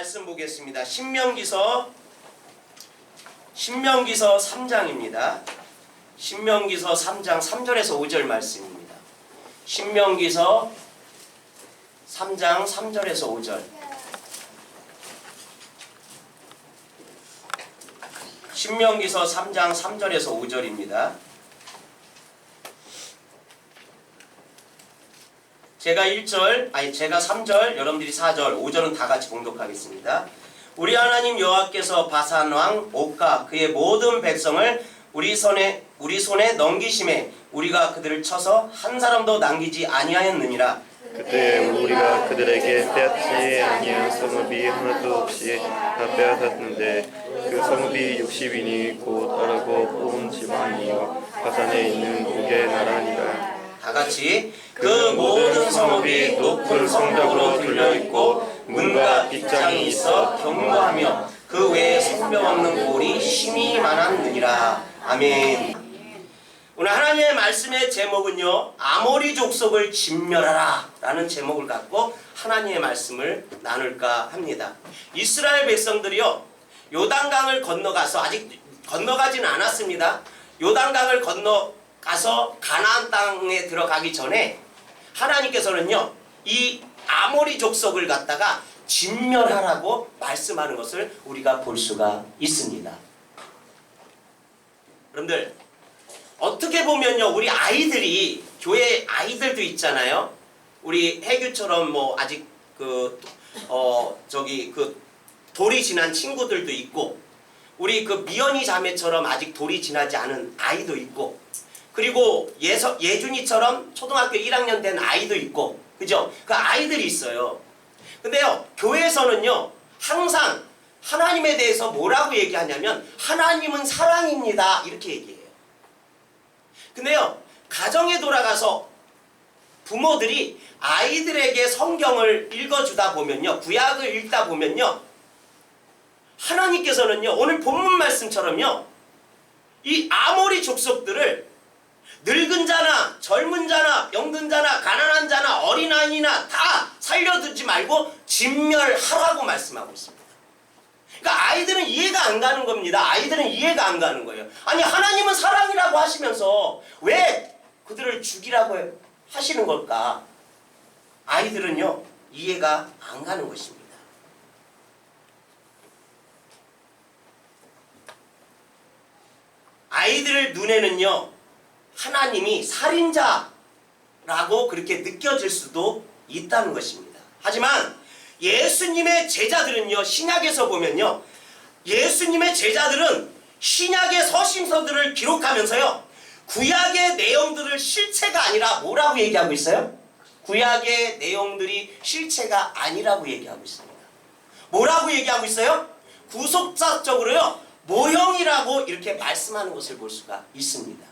말씀 보겠습니다. 신명기서 3장입니다. 신명기서 3장 3절에서 5절 말씀입니다. 신명기서 3장 3절에서 5절. 신명기서 3장 3절에서 5절입니다. 제가 3절, 여러분들이 4절, 5절은 다 같이 봉독하겠습니다. 우리 하나님 여호와께서 바산 왕 옥과 그의 모든 백성을 우리 손에 넘기심에 우리가 그들을 쳐서 한 사람도 남기지 아니하였느니라. 그때 우리가 그들에게 빼앗지 아니한 성읍이 하나도 없이 다 빼앗았는데 그 성읍이 60인이 곧 아르고 온 지방이요 바산에 있는 옥의 나라니라. 다같이 그 모든 성읍이 높은 성벽으로 둘려있고 문과 빗장이 있어 견고하며 그 외에 성벽 없는 골이 심히 많았느니라. 아멘. 오늘 하나님의 말씀의 제목은요, 아모리 족속을 진멸하라 라는 제목을 갖고 하나님의 말씀을 나눌까 합니다. 이스라엘 백성들이요, 요단강을 건너가서, 아직 건너가지는 않았습니다. 요단강을 건너가서 가나안 땅에 들어가기 전에 하나님께서는요, 이 아모리 족속을 갖다가 진멸하라고 말씀하는 것을 우리가 볼 수가 있습니다. 여러분들, 어떻게 보면요, 우리 아이들이, 교회 아이들도 있잖아요. 우리 해규처럼 아직 돌이 지난 친구들도 있고, 우리 미연이 자매처럼 아직 돌이 지나지 않은 아이도 있고, 그리고 예준이처럼 초등학교 1학년 된 아이도 있고, 그죠? 그 아이들이 있어요. 근데요, 교회에서는요, 항상 하나님에 대해서 뭐라고 얘기하냐면, 하나님은 사랑입니다. 이렇게 얘기해요. 근데요, 가정에 돌아가서 부모들이 아이들에게 성경을 읽어주다 보면요, 구약을 읽다 보면요, 하나님께서는요, 오늘 본문 말씀처럼요, 이 아모리 족속들을 늙은 자나 젊은 자나 병든 자나 가난한 자나 어린아이나 다 살려두지 말고 진멸하라고 말씀하고 있습니다. 그러니까 아이들은 이해가 안 가는 겁니다. 아이들은 이해가 안 가는 거예요. 아니, 하나님은 사랑이라고 하시면서 왜 그들을 죽이라고 하시는 걸까? 아이들은요, 이해가 안 가는 것입니다. 아이들 눈에는요, 하나님이 살인자라고 그렇게 느껴질 수도 있다는 것입니다. 하지만 예수님의 제자들은요, 신약에서 보면요, 예수님의 제자들은 신약의 서신서들을 기록하면서요, 구약의 내용들을 실체가 아니라 뭐라고 얘기하고 있어요? 구약의 내용들이 실체가 아니라고 얘기하고 있습니다. 뭐라고 얘기하고 있어요? 구속사적으로요, 모형이라고 이렇게 말씀하는 것을 볼 수가 있습니다.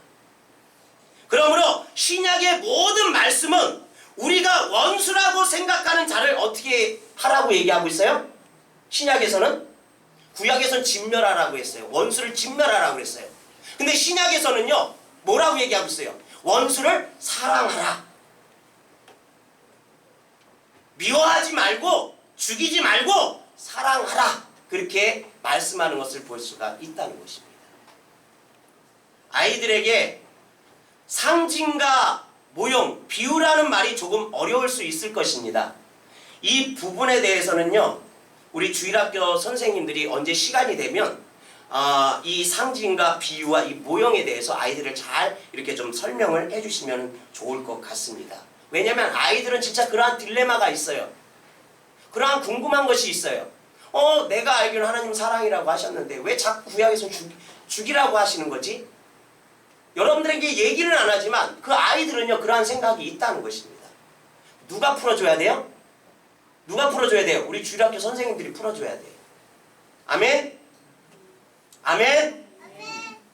그러므로 신약의 모든 말씀은 우리가 원수라고 생각하는 자를 어떻게 하라고 얘기하고 있어요? 신약에서는, 구약에서는 진멸하라고 했어요. 원수를 진멸하라고 했어요. 근데 신약에서는요, 뭐라고 얘기하고 있어요? 원수를 사랑하라. 미워하지 말고 죽이지 말고 사랑하라. 그렇게 말씀하는 것을 볼 수가 있다는 것입니다. 아이들에게 상징과 모형, 비유라는 말이 조금 어려울 수 있을 것입니다. 이 부분에 대해서는요, 우리 주일학교 선생님들이 언제 시간이 되면 이 상징과 비유와 이 모형에 대해서 아이들을 잘 이렇게 좀 설명을 해주시면 좋을 것 같습니다. 왜냐하면 아이들은 진짜 그러한 딜레마가 있어요. 그러한 궁금한 것이 있어요. 내가 알기로는 하나님 사랑이라고 하셨는데 왜 자꾸 구약에서 죽이라고 하시는 거지? 여러분들에게 얘기는 안 하지만 그 아이들은요, 그러한 생각이 있다는 것입니다. 누가 풀어줘야 돼요? 누가 풀어줘야 돼요? 우리 주일학교 선생님들이 풀어줘야 돼요. 아멘? 아멘? 아멘.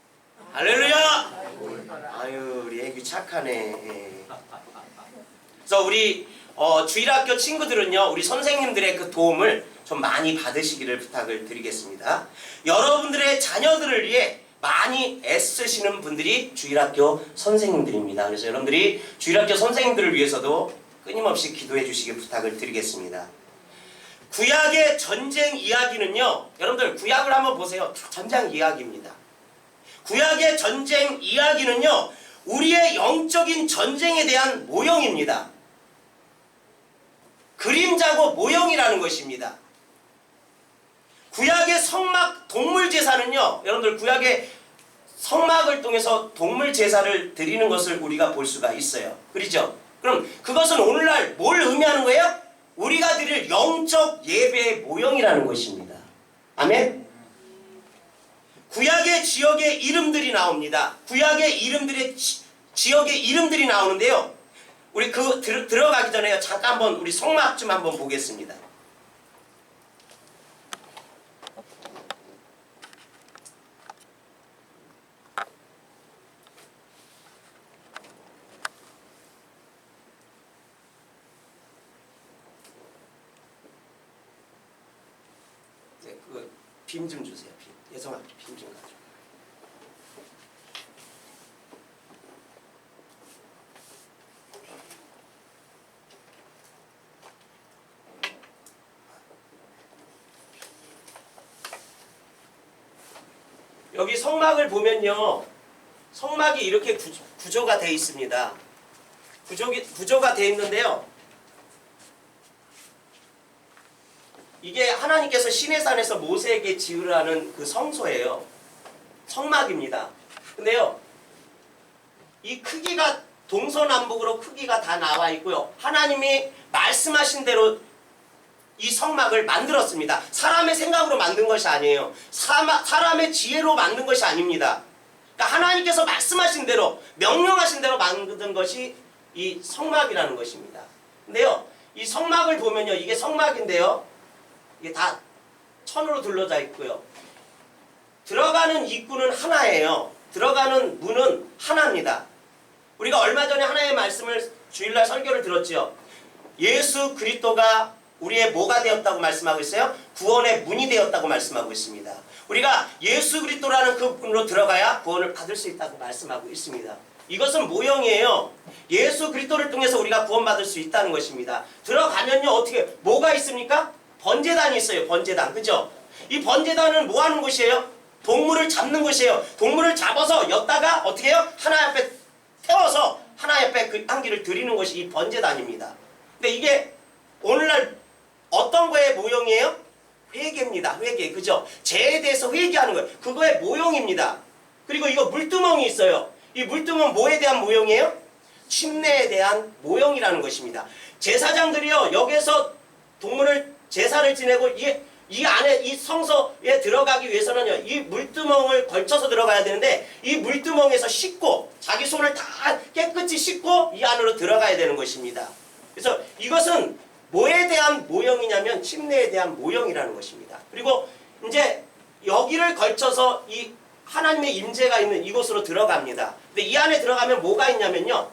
할렐루야! 아유, 우리 애기 착하네. 그래서 우리 주일학교 친구들은요, 우리 선생님들의 그 도움을 좀 많이 받으시기를 부탁을 드리겠습니다. 여러분들의 자녀들을 위해 많이 애쓰시는 분들이 주일학교 선생님들입니다. 그래서 여러분들이 주일학교 선생님들을 위해서도 끊임없이 기도해 주시길 부탁을 드리겠습니다. 구약의 전쟁 이야기는요, 여러분들 구약을 한번 보세요. 다 전쟁 이야기입니다. 구약의 전쟁 이야기는요, 우리의 영적인 전쟁에 대한 모형입니다. 그림자고 모형이라는 것입니다. 구약의 성막 동물 제사는요, 여러분들 구약의 성막을 통해서 동물 제사를 드리는 것을 우리가 볼 수가 있어요. 그렇죠? 그럼 그것은 오늘날 뭘 의미하는 거예요? 우리가 드릴 영적 예배의 모형이라는 것입니다. 아멘? 구약의 지역의 이름들이 나옵니다. 구약의 이름들의 지역의 이름들이 나오는데요. 우리 들어가기 전에요. 잠깐 한번 우리 성막 좀 한번 보겠습니다. 네, 그거 빔 좀 주세요. 빔. 예성아, 빔 좀 가져. 여기 성막을 보면요, 성막이 이렇게 구조가 되어 있습니다. 구조가 되어 있는데요, 이게 하나님께서 시내산에서 모세에게 지으라는 그 성소예요. 성막입니다. 근데요, 이 크기가 동서남북으로 크기가 다 나와 있고요, 하나님이 말씀하신 대로 이 성막을 만들었습니다. 사람의 생각으로 만든 것이 아니에요. 사람의 지혜로 만든 것이 아닙니다. 그러니까 하나님께서 말씀하신 대로, 명령하신 대로 만든 것이 이 성막이라는 것입니다. 근데요, 이 성막을 보면요, 이게 성막인데요, 이게 다 천으로 둘러져 있고요, 들어가는 입구는 하나예요. 들어가는 문은 하나입니다. 우리가 얼마 전에 하나님의 말씀을 주일날 설교를 들었죠. 예수 그리스도가 우리의 뭐가 되었다고 말씀하고 있어요? 구원의 문이 되었다고 말씀하고 있습니다. 우리가 예수 그리스도라는 그 문으로 들어가야 구원을 받을 수 있다고 말씀하고 있습니다. 이것은 모형이에요. 예수 그리스도를 통해서 우리가 구원받을 수 있다는 것입니다. 들어가면요, 어떻게 뭐가 있습니까? 번제단이 있어요. 번제단. 그죠? 이 번제단은 뭐 하는 곳이에요? 동물을 잡는 곳이에요. 동물을 잡아서 였다가 어떻게 해요? 하나님 앞에 태워서 하나님 앞에 그 향기를 드리는 것이 이 번제단입니다. 근데 이게 오늘날 어떤 거의 모형이에요? 회개입니다. 회개. 그죠? 죄에 대해서 회개하는 거예요. 그거의 모형입니다. 그리고 이거 물두멍이 있어요. 이 물두멍은 뭐에 대한 모형이에요? 침례에 대한 모형이라는 것입니다. 제사장들이요, 여기서 동물을 제사를 지내고 이 안에 이 성소에 들어가기 위해서는요, 이 물두멍을 걸쳐서 들어가야 되는데, 이 물두멍에서 씻고 자기 손을 다 깨끗이 씻고 이 안으로 들어가야 되는 것입니다. 그래서 이것은 뭐에 대한 모형이냐면 침례에 대한 모형이라는 것입니다. 그리고 이제 여기를 걸쳐서 이 하나님의 임재가 있는 이곳으로 들어갑니다. 근데 이 안에 들어가면 뭐가 있냐면요,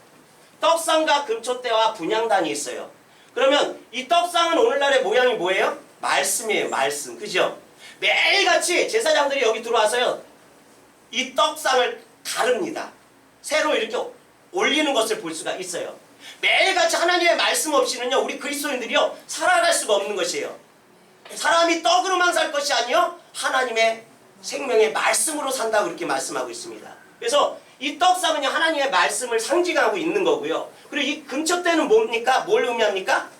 떡상과 금촛대와 분향단이 있어요. 그러면 이 떡상은 오늘날의 모양이 뭐예요? 말씀이에요. 말씀. 그죠? 매일같이 제사장들이 여기 들어와서요, 이 떡상을 다릅니다. 새로 이렇게 올리는 것을 볼 수가 있어요. 매일같이 하나님의 말씀 없이는요, 우리 그리스도인들이요, 살아갈 수가 없는 것이에요. 사람이 떡으로만 살 것이 아니요, 하나님의 생명의 말씀으로 산다고 그렇게 말씀하고 있습니다. 그래서 이 떡상은요, 하나님의 말씀을 상징하고 있는 거고요. 그리고 이 금촛대는 뭡니까? 뭘 의미합니까?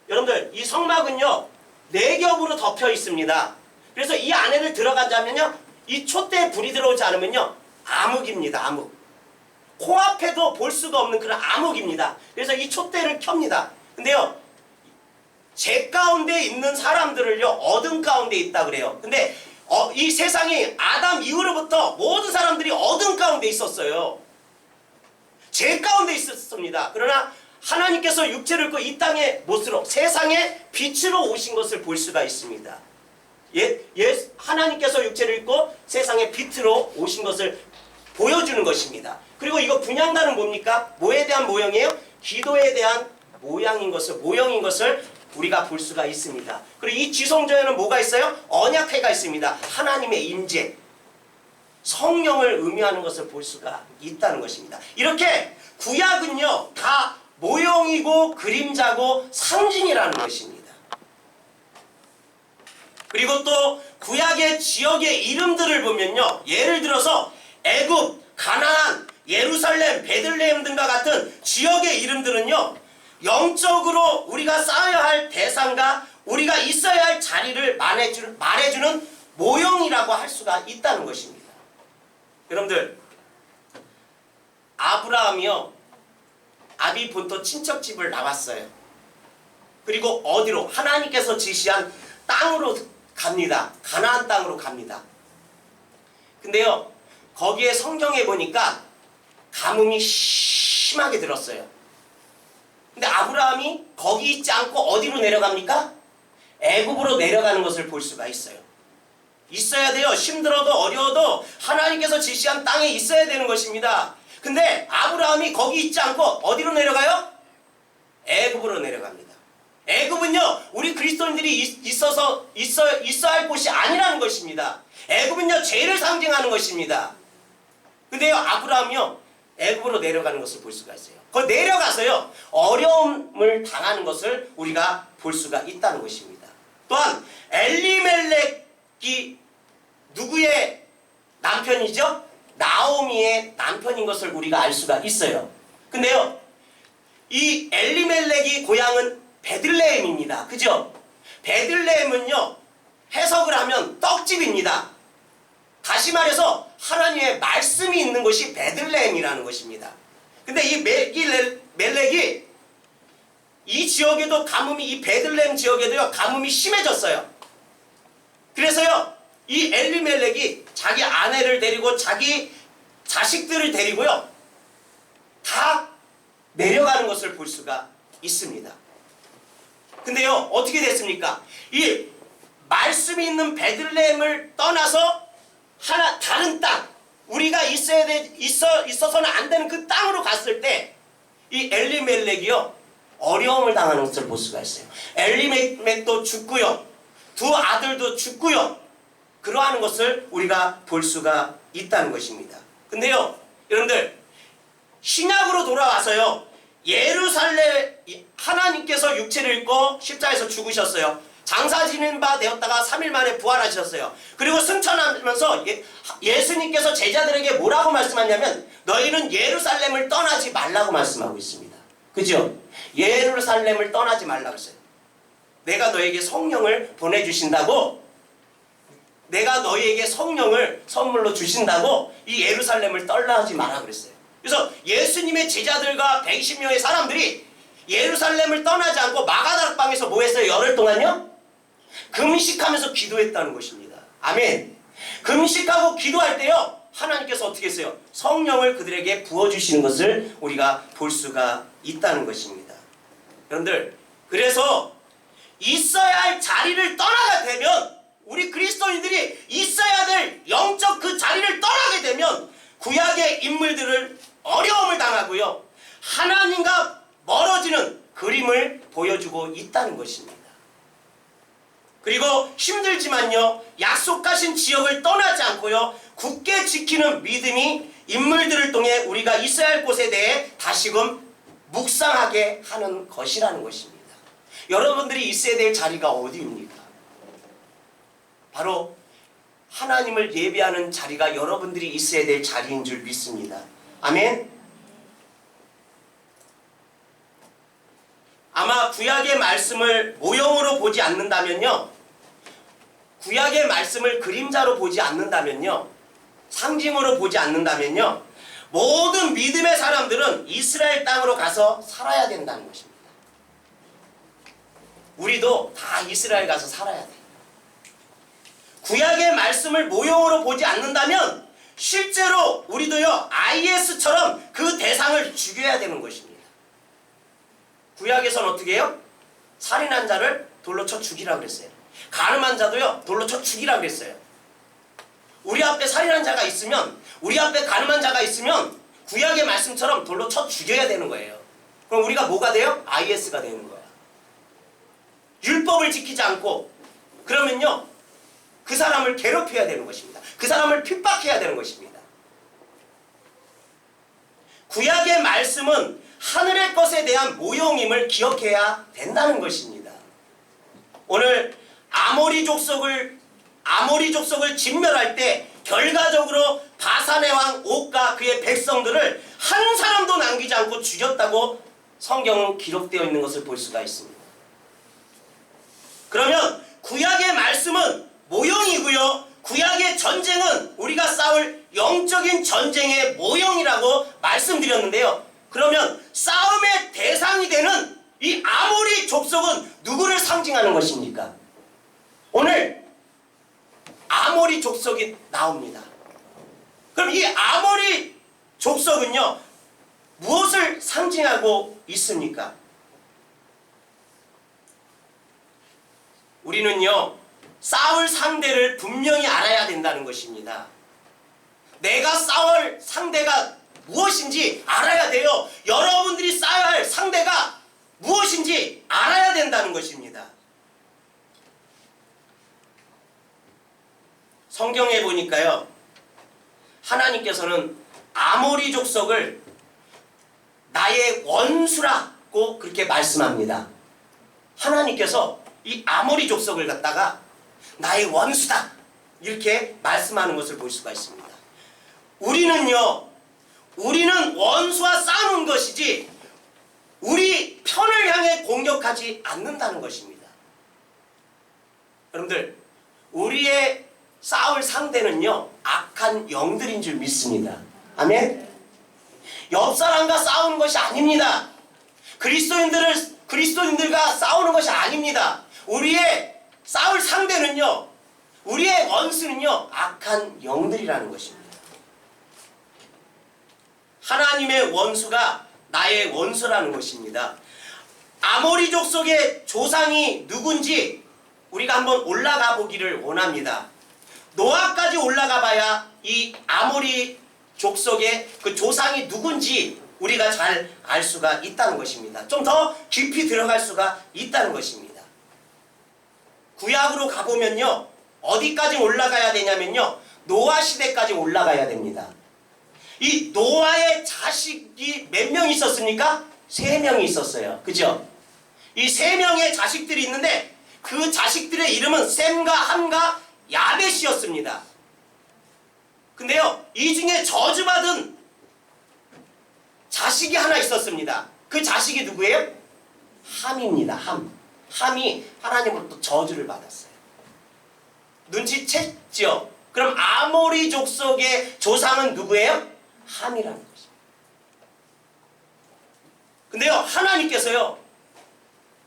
여러분들, 이 성막은요, 4겹으로 덮여 있습니다. 그래서 이 안에를 들어가자면요, 이 촛대에 불이 들어오지 않으면요, 암흑입니다. 암흑. 코앞에도 볼 수가 없는 그런 암흑입니다. 그래서 이 촛대를 켭니다. 근데요, 제 가운데 있는 사람들을요, 어둠 가운데 있다 그래요. 근데 이 세상이 아담 이후로부터 모든 사람들이 어둠 가운데 있었어요. 제 가운데 있었습니다. 그러나 하나님께서 육체를 입고 이 땅의 못으로, 세상의 빛으로 오신 것을 볼 수가 있습니다. 하나님께서 육체를 입고 세상의 빛으로 오신 것을 보여주는 것입니다. 그리고 이거 분향단은 뭡니까? 뭐에 대한 모형이에요? 기도에 대한 모형인 것을 우리가 볼 수가 있습니다. 그리고 이 지성전에는 뭐가 있어요? 언약궤가 있습니다. 하나님의 임재, 성령을 의미하는 것을 볼 수가 있다는 것입니다. 이렇게 구약은요, 다 모형이고 그림자고 상징이라는 것입니다. 그리고 또 구약의 지역의 이름들을 보면요, 예를 들어서 애굽, 가나안, 예루살렘, 베들레헴 등과 같은 지역의 이름들은요, 영적으로 우리가 쌓아야 할 대상과 우리가 있어야 할 자리를 말해주는 모형이라고 할 수가 있다는 것입니다. 여러분들, 아브라함이요, 아비 본토 친척집을 나왔어요. 그리고 어디로? 하나님께서 지시한 땅으로 갑니다. 가나안 땅으로 갑니다. 근데요, 거기에 성경에 보니까 가뭄이 심하게 들었어요. 근데 아브라함이 거기 있지 않고 어디로 내려갑니까? 애굽으로 내려가는 것을 볼 수가 있어요. 있어야 돼요. 힘들어도 어려워도 하나님께서 지시한 땅에 있어야 되는 것입니다. 근데 아브라함이 거기 있지 않고 어디로 내려가요? 애굽으로 내려갑니다. 애굽은요, 우리 그리스도인들이 있어야 할 곳이 아니라는 것입니다. 애굽은요, 죄를 상징하는 것입니다. 근데요, 아브라함이요, 애굽으로 내려가는 것을 볼 수가 있어요. 거기 내려가서요, 어려움을 당하는 것을 우리가 볼 수가 있다는 것입니다. 또한 엘리멜렉이 누구의 남편이죠? 나오미의 남편인 것을 우리가 알 수가 있어요. 근데요, 이 엘리멜렉이 고향은 베들레헴입니다. 그죠? 베들레헴은요, 해석을 하면 떡집입니다. 다시 말해서 하나님의 말씀이 있는 곳이 베들레헴이라는 것입니다. 근데 이 멜렉이 이 지역에도 가뭄이, 이 베들레헴 지역에도요, 가뭄이 심해졌어요. 그래서요, 이 엘리멜렉이 자기 아내를 데리고 자기 자식들을 데리고요, 다 내려가는 것을 볼 수가 있습니다. 근데요, 어떻게 됐습니까? 이 말씀이 있는 베들레헴을 떠나서 다른 땅, 우리가 있어서는 안 되는 그 땅으로 갔을 때 이 엘리멜렉이요, 어려움을 당하는 것을 볼 수가 있어요. 엘리멜렉도 죽고요, 두 아들도 죽고요, 그러한 것을 우리가 볼 수가 있다는 것입니다. 근데요, 여러분들, 신약으로 돌아와서요, 예루살렘, 하나님께서 육체를 입고 십자가에서 죽으셨어요. 장사 지는 바 되었다가 3일 만에 부활하셨어요. 그리고 승천하면서 예수님께서 제자들에게 뭐라고 말씀하냐면, 너희는 예루살렘을 떠나지 말라고 말씀하고 있습니다. 그죠? 예루살렘을 떠나지 말라고 했어요. 내가 너에게 성령을 보내주신다고, 내가 너희에게 성령을 선물로 주신다고 이 예루살렘을 떠나지 마라 그랬어요. 그래서 예수님의 제자들과 120명의 사람들이 예루살렘을 떠나지 않고 마가다락방에서 뭐 했어요? 열흘 동안요? 금식하면서 기도했다는 것입니다. 아멘. 금식하고 기도할 때요, 하나님께서 어떻게 했어요? 성령을 그들에게 부어주시는 것을 우리가 볼 수가 있다는 것입니다. 여러분들, 그래서 있어야 할 자리를 떠나게 되면, 우리 그리스도인들이 있어야 될 영적 그 자리를 떠나게 되면 구약의 인물들을 어려움을 당하고요, 하나님과 멀어지는 그림을 보여주고 있다는 것입니다. 그리고 힘들지만요, 약속하신 지역을 떠나지 않고요, 굳게 지키는 믿음이 인물들을 통해 우리가 있어야 할 곳에 대해 다시금 묵상하게 하는 것이라는 것입니다. 여러분들이 있어야 될 자리가 어디입니까? 바로 하나님을 예배하는 자리가 여러분들이 있어야 될 자리인 줄 믿습니다. 아멘. 아마 구약의 말씀을 모형으로 보지 않는다면요, 구약의 말씀을 그림자로 보지 않는다면요, 상징으로 보지 않는다면요, 모든 믿음의 사람들은 이스라엘 땅으로 가서 살아야 된다는 것입니다. 우리도 다 이스라엘 가서 살아야 돼요. 구약의 말씀을 모형으로 보지 않는다면 실제로 우리도요, IS처럼 그 대상을 죽여야 되는 것입니다. 구약에서는 어떻게 해요? 살인한 자를 돌로 쳐 죽이라고 그랬어요. 간음한 자도요, 돌로 쳐 죽이라고 그랬어요. 우리 앞에 살인한 자가 있으면, 우리 앞에 간음한 자가 있으면 구약의 말씀처럼 돌로 쳐 죽여야 되는 거예요. 그럼 우리가 뭐가 돼요? IS가 되는 거야. 율법을 지키지 않고 그러면요, 그 사람을 괴롭혀야 되는 것입니다. 그 사람을 핍박해야 되는 것입니다. 구약의 말씀은 하늘의 것에 대한 모형임을 기억해야 된다는 것입니다. 오늘 아모리 족속을 진멸할 때 결과적으로 바산의 왕 옥과 그의 백성들을 한 사람도 남기지 않고 죽였다고 성경은 기록되어 있는 것을 볼 수가 있습니다. 그러면 구약의 말씀은 모형이고요. 구약의 전쟁은 우리가 싸울 영적인 전쟁의 모형이라고 말씀드렸는데요. 그러면 싸움의 대상이 되는 이 아모리 족속은 누구를 상징하는 것입니까? 오늘 아모리 족속이 나옵니다. 그럼 이 아모리 족속은요, 무엇을 상징하고 있습니까? 우리는요, 싸울 상대를 분명히 알아야 된다는 것입니다. 내가 싸울 상대가 무엇인지 알아야 돼요. 여러분들이 싸워야 할 상대가 무엇인지 알아야 된다는 것입니다. 성경에 보니까요, 하나님께서는 아모리 족속을 나의 원수라고 그렇게 말씀합니다. 하나님께서 이 아모리 족속을 갖다가 나의 원수다 이렇게 말씀하는 것을 볼 수가 있습니다. 우리는 원수와 싸우는 것이지 우리 편을 향해 공격하지 않는다는 것입니다. 여러분들, 우리의 싸울 상대는요, 악한 영들인 줄 믿습니다. 아멘? 옆 사람과 싸우는 것이 아닙니다. 그리스도인들과 싸우는 것이 아닙니다. 우리의 싸울 상대는요, 우리의 원수는요, 악한 영들이라는 것입니다. 하나님의 원수가 나의 원수라는 것입니다. 아모리 족속의 조상이 누군지 우리가 한번 올라가 보기를 원합니다. 노아까지 올라가 봐야 이 아모리 족속의 그 조상이 누군지 우리가 잘 알 수가 있다는 것입니다. 좀 더 깊이 들어갈 수가 있다는 것입니다. 구약으로 가보면요, 어디까지 올라가야 되냐면요, 노아 시대까지 올라가야 됩니다. 이 노아의 자식이 몇 명 있었습니까? 3명이 있었어요. 그죠? 이 3명의 자식들이 있는데 그 자식들의 이름은 셈과 함과 야벳이었습니다. 근데요, 이 중에 저주받은 자식이 하나 있었습니다. 그 자식이 누구예요? 함입니다. 함이 하나님으로부터 저주를 받았어요. 눈치챘죠? 그럼 아모리 족속의 조상은 누구예요? 함이라는 것입니다. 근데요, 하나님께서요,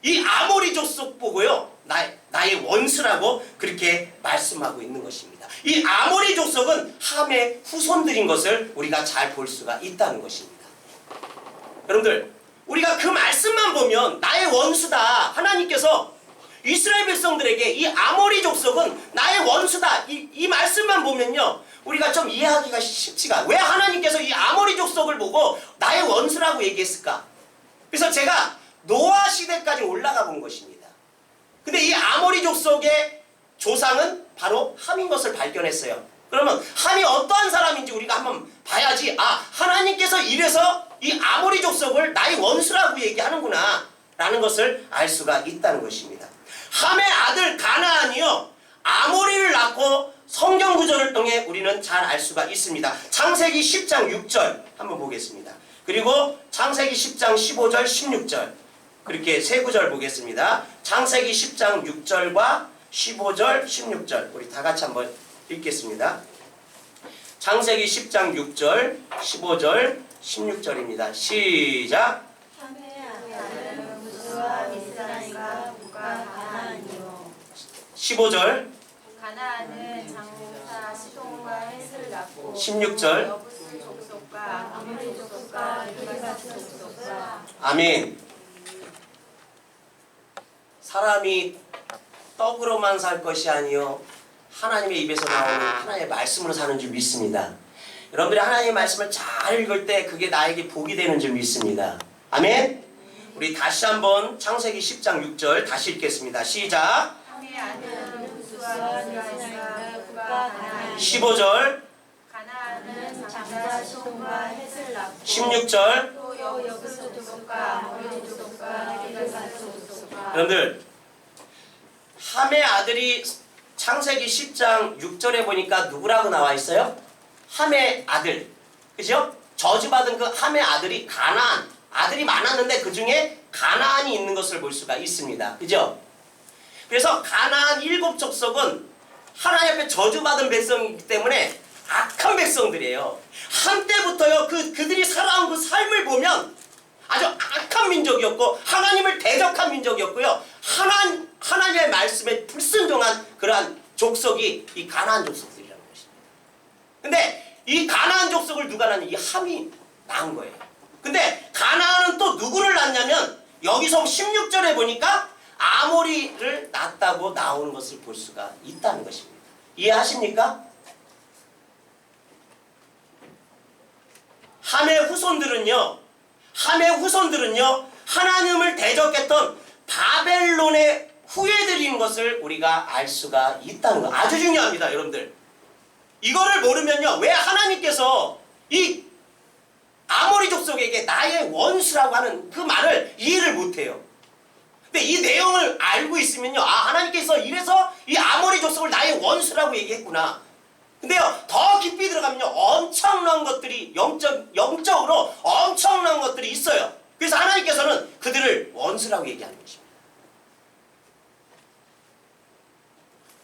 이 아모리 족속 보고요, 나의 원수라고 그렇게 말씀하고 있는 것입니다. 이 아모리 족속은 함의 후손들인 것을 우리가 잘 볼 수가 있다는 것입니다. 여러분들, 우리가 그 말씀만 보면 나의 원수다, 하나님께서 이스라엘 백성들에게 이 아모리 족속은 나의 원수다, 이 말씀만 보면요, 우리가 좀 이해하기가 쉽지가, 왜 하나님께서 이 아모리 족속을 보고 나의 원수라고 얘기했을까? 그래서 제가 노아 시대까지 올라가 본 것입니다. 근데 이 아모리 족속의 조상은 바로 함인 것을 발견했어요. 그러면 함이 어떠한 사람인지 우리가 한번 봐야지, 하나님께서 이래서 이 아모리 족속을 나의 원수라고 얘기하는구나 라는 것을 알 수가 있다는 것입니다. 함의 아들 가나안이요, 아모리를 낳고 성경 구절을 통해 우리는 잘 알 수가 있습니다. 창세기 10장 6절 한번 보겠습니다. 그리고 창세기 10장 15절 16절 그렇게 세 구절 보겠습니다. 창세기 10장 6절과 15절 16절 우리 다 같이 한번 읽겠습니다. 창세기 10장 6절 15절 16절입니다. 시작. 15절 가나안은 장사 시돈과 헷을 낳고 16절 여부스 족속과 아모리 족속과 기르가스 족속과 아멘. 사람이 떡으로만 살 것이 아니요 하나님의 입에서 나오는 하나님의 말씀으로 사는 줄 믿습니다. 여러분들이 하나님의 말씀을 잘 읽을 때 그게 나에게 복이 되는 줄 믿습니다. 아멘. 우리 다시 한번 창세기 10장 6절 다시 읽겠습니다. 시작. 함의 아들은 우스와 미스나이가 그가 가나안 15절 가나안은 장사 시돈과 헷을 낳고 16절 또 여부스 족속과 아모리 족속과 기르가스 족속과 여러분들, 함의 아들이 창세기 10장 6절에 보니까 누구라고 나와 있어요? 함의 아들. 그죠? 저주받은 그 함의 아들이 가나안. 아들이 많았는데 그 중에 가나안이 있는 것을 볼 수가 있습니다. 그죠? 그래서 가나안 7족속은 하나님 앞에 저주받은 백성이기 때문에 악한 백성들이에요. 한때부터요 그들이 살아온 그 삶을 보면 아주 악한 민족이었고 하나님을 대적한 민족이었고요. 하나님의 말씀에 불순종한 그러한 족속이 이 가나안 족속들이라는 것입니다. 근데 이 가나안 족속을 누가 낳냐? 이 함이 낳은 거예요. 근데 가나안은 또 누구를 낳냐면 여기서 16절에 보니까 아모리를 낳았다고 나오는 것을 볼 수가 있다는 것입니다. 이해하십니까? 함의 후손들은요 하나님을 대적했던 바벨론의 후예들인 것을 우리가 알 수가 있다는 거 아주 중요합니다. 여러분들 이거를 모르면요 왜 하나님께서 이 아모리 족속에게 나의 원수라고 하는 그 말을 이해를 못해요. 근데 이 내용을 알고 있으면요 하나님께서 이래서 이 아모리 족속을 나의 원수라고 얘기했구나. 근데요 더 깊이 들어가면요 엄청난 것들이 영적으로 엄청난 것들이 있어요. 그래서 하나님께서는 그들을 원수라고 얘기하는 것입니다.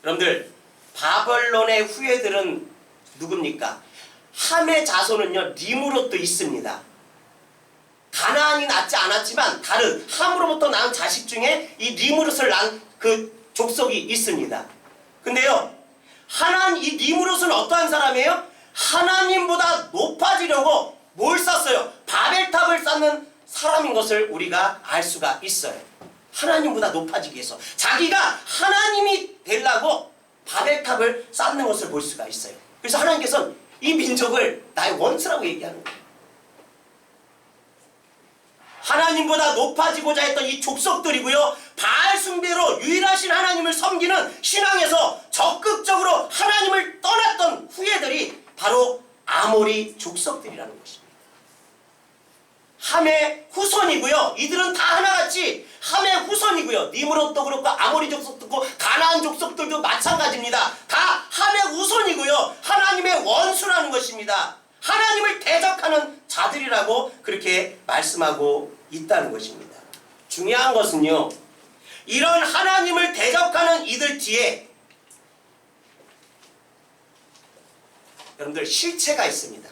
여러분들 바벨론의 후예들은 누굽니까? 함의 자손은요 니므롯도 있습니다. 가나안이 낳지 않았지만 다른 함으로부터 낳은 자식 중에 이 니므롯을 낳은 그 족속이 있습니다. 근데요 이 니므롯은 어떠한 사람이에요? 하나님보다 높아지려고 뭘 쌓았어요? 바벨탑을 쌓는 사람인 것을 우리가 알 수가 있어요. 하나님보다 높아지기 위해서 자기가 하나님이 되려고 바벨탑을 쌓는 것을 볼 수가 있어요. 그래서 하나님께서는 이 민족을 나의 원수라고 얘기하는 거예요. 하나님보다 높아지고자 했던 이 족속들이고요. 바알 숭배로 유일하신 하나님을 섬기는 신앙에서 적극적으로 하나님을 떠났던 후예들이 바로 아모리 족속들이라는 것입니다. 함의 후손이고요. 이들은 다 하나같이 함의 후손이고요. 니므롯도 그렇고 아모리 족속도 그렇고 가나안 족속들도 마찬가지입니다. 다 함의 후손이고요. 하나님의 원수라는 것입니다. 하나님을 대적하는 자들이라고 그렇게 말씀하고 있다는 것입니다. 중요한 것은요. 이런 하나님을 대적하는 이들 뒤에 여러분들 실체가 있습니다.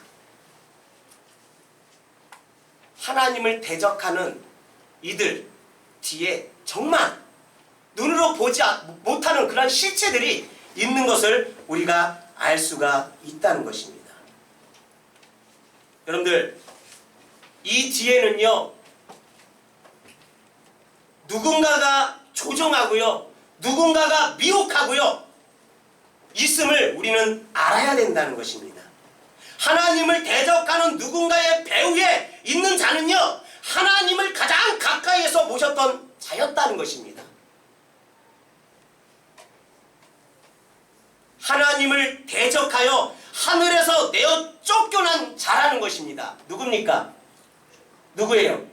하나님을 대적하는 이들 뒤에 정말 눈으로 보지 못하는 그런 실체들이 있는 것을 우리가 알 수가 있다는 것입니다. 여러분들 이 뒤에는요 누군가가 조종하고요 누군가가 미혹하고요 있음을 우리는 알아야 된다는 것입니다. 하나님을 대적하는 누군가의 배후에 있는 자는요 하나님을 가장 가까이에서 모셨던 자였다는 것입니다. 하나님을 대적하여 하늘에서 내어 쫓겨난 자라는 것입니다. 누굽니까? 누구예요?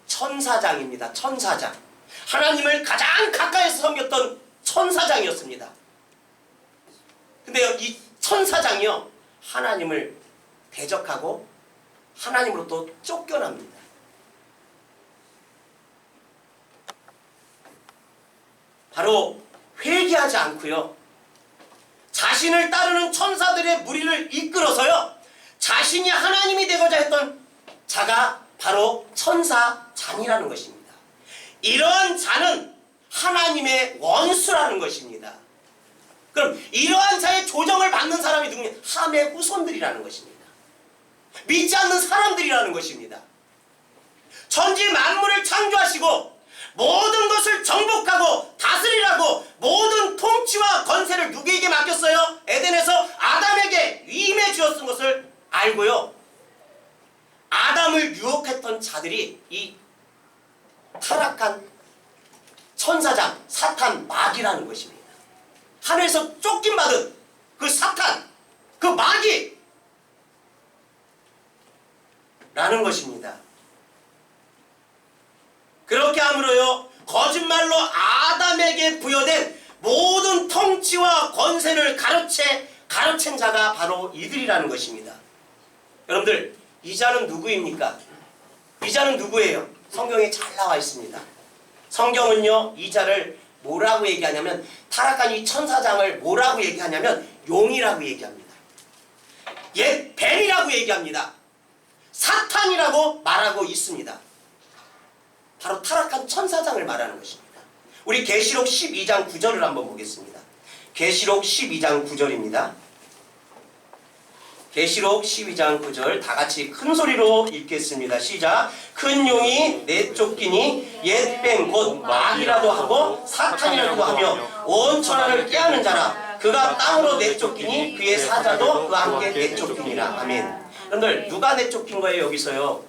천사장입니다. 천사장. 하나님을 가장 가까이에서 섬겼던 천사장이었습니다. 근데요 이 천사장이요 하나님을 대적하고 하나님으로부터 쫓겨납니다. 바로 회개하지 않고요 자신을 따르는 천사들의 무리를 이끌어서요 자신이 하나님이 되고자 했던 자가 바로 천사장이라는 것입니다. 이러한 자는 하나님의 원수라는 것입니다. 그럼 이러한 자의 조정을 받는 사람이 누구냐? 함의 후손들이라는 것입니다. 믿지 않는 사람들이라는 것입니다. 천지 만물을 창조하시고 모든 것을 정복하고 다스리라고 모든 통치와 권세를 누구에게 맡겼어요? 에덴에서 아담에게 위임해 주었던 것을 알고요. 아담을 유혹했던 자들이 이 타락한 천사장 사탄 마귀라는 것입니다. 하늘에서 쫓김받은 그 사탄 그 마귀 라는 것입니다. 그렇게 함으로요 거짓말로 아담에게 부여된 모든 통치와 권세를 가로챈 자가 바로 이들이라는 것입니다. 여러분들, 이 자는 누구입니까? 이 자는 누구예요? 성경에 잘 나와 있습니다. 성경은요, 이 자를 뭐라고 얘기하냐면, 타락한 이 천사장을 뭐라고 얘기하냐면 용이라고 얘기합니다. 옛 뱀이라고 얘기합니다. 사탄이라고 말하고 있습니다. 바로 타락한 천사장을 말하는 것입니다. 우리 계시록 12장 9절을 한번 보겠습니다. 계시록 12장 9절입니다. 계시록 12장 9절 다 같이 큰 소리로 읽겠습니다. 시작. 큰 용이 내쫓기니 옛 뱀 곧 마귀라도 하고 사탄이라도 하며 온 천하를 깨하는 자라. 그가 땅으로 내쫓기니 그의 사자도 그와 함께 내쫓기니라. 아멘. 여러분들, 누가 내쫓긴 거예요? 여기서요,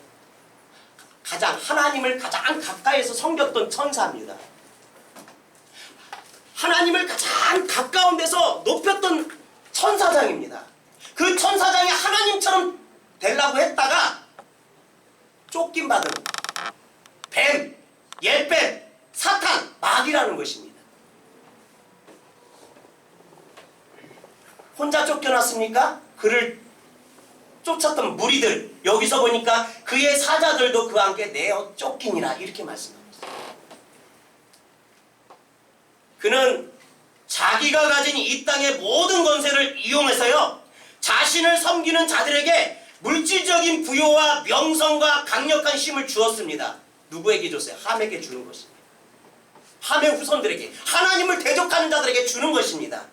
하나님을 가장 가까이에서 섬겼던 천사입니다. 하나님을 가장 가까운 데서 높였던 천사장입니다. 그 천사장이 하나님처럼 되려고 했다가 쫓김 받은 뱀, 옛뱀, 사탄, 마귀라는 것입니다. 혼자 쫓겨났습니까? 그를 쫓았던 무리들, 여기서 보니까 그의 사자들도 그와 함께 내어 쫓기니라 이렇게 말씀합니다. 그는 자기가 가진 이 땅의 모든 권세를 이용해서요, 자신을 섬기는 자들에게 물질적인 부요와 명성과 강력한 힘을 주었습니다. 누구에게 줬어요? 함에게 주는 것입니다. 함의 후손들에게, 하나님을 대적하는 자들에게 주는 것입니다.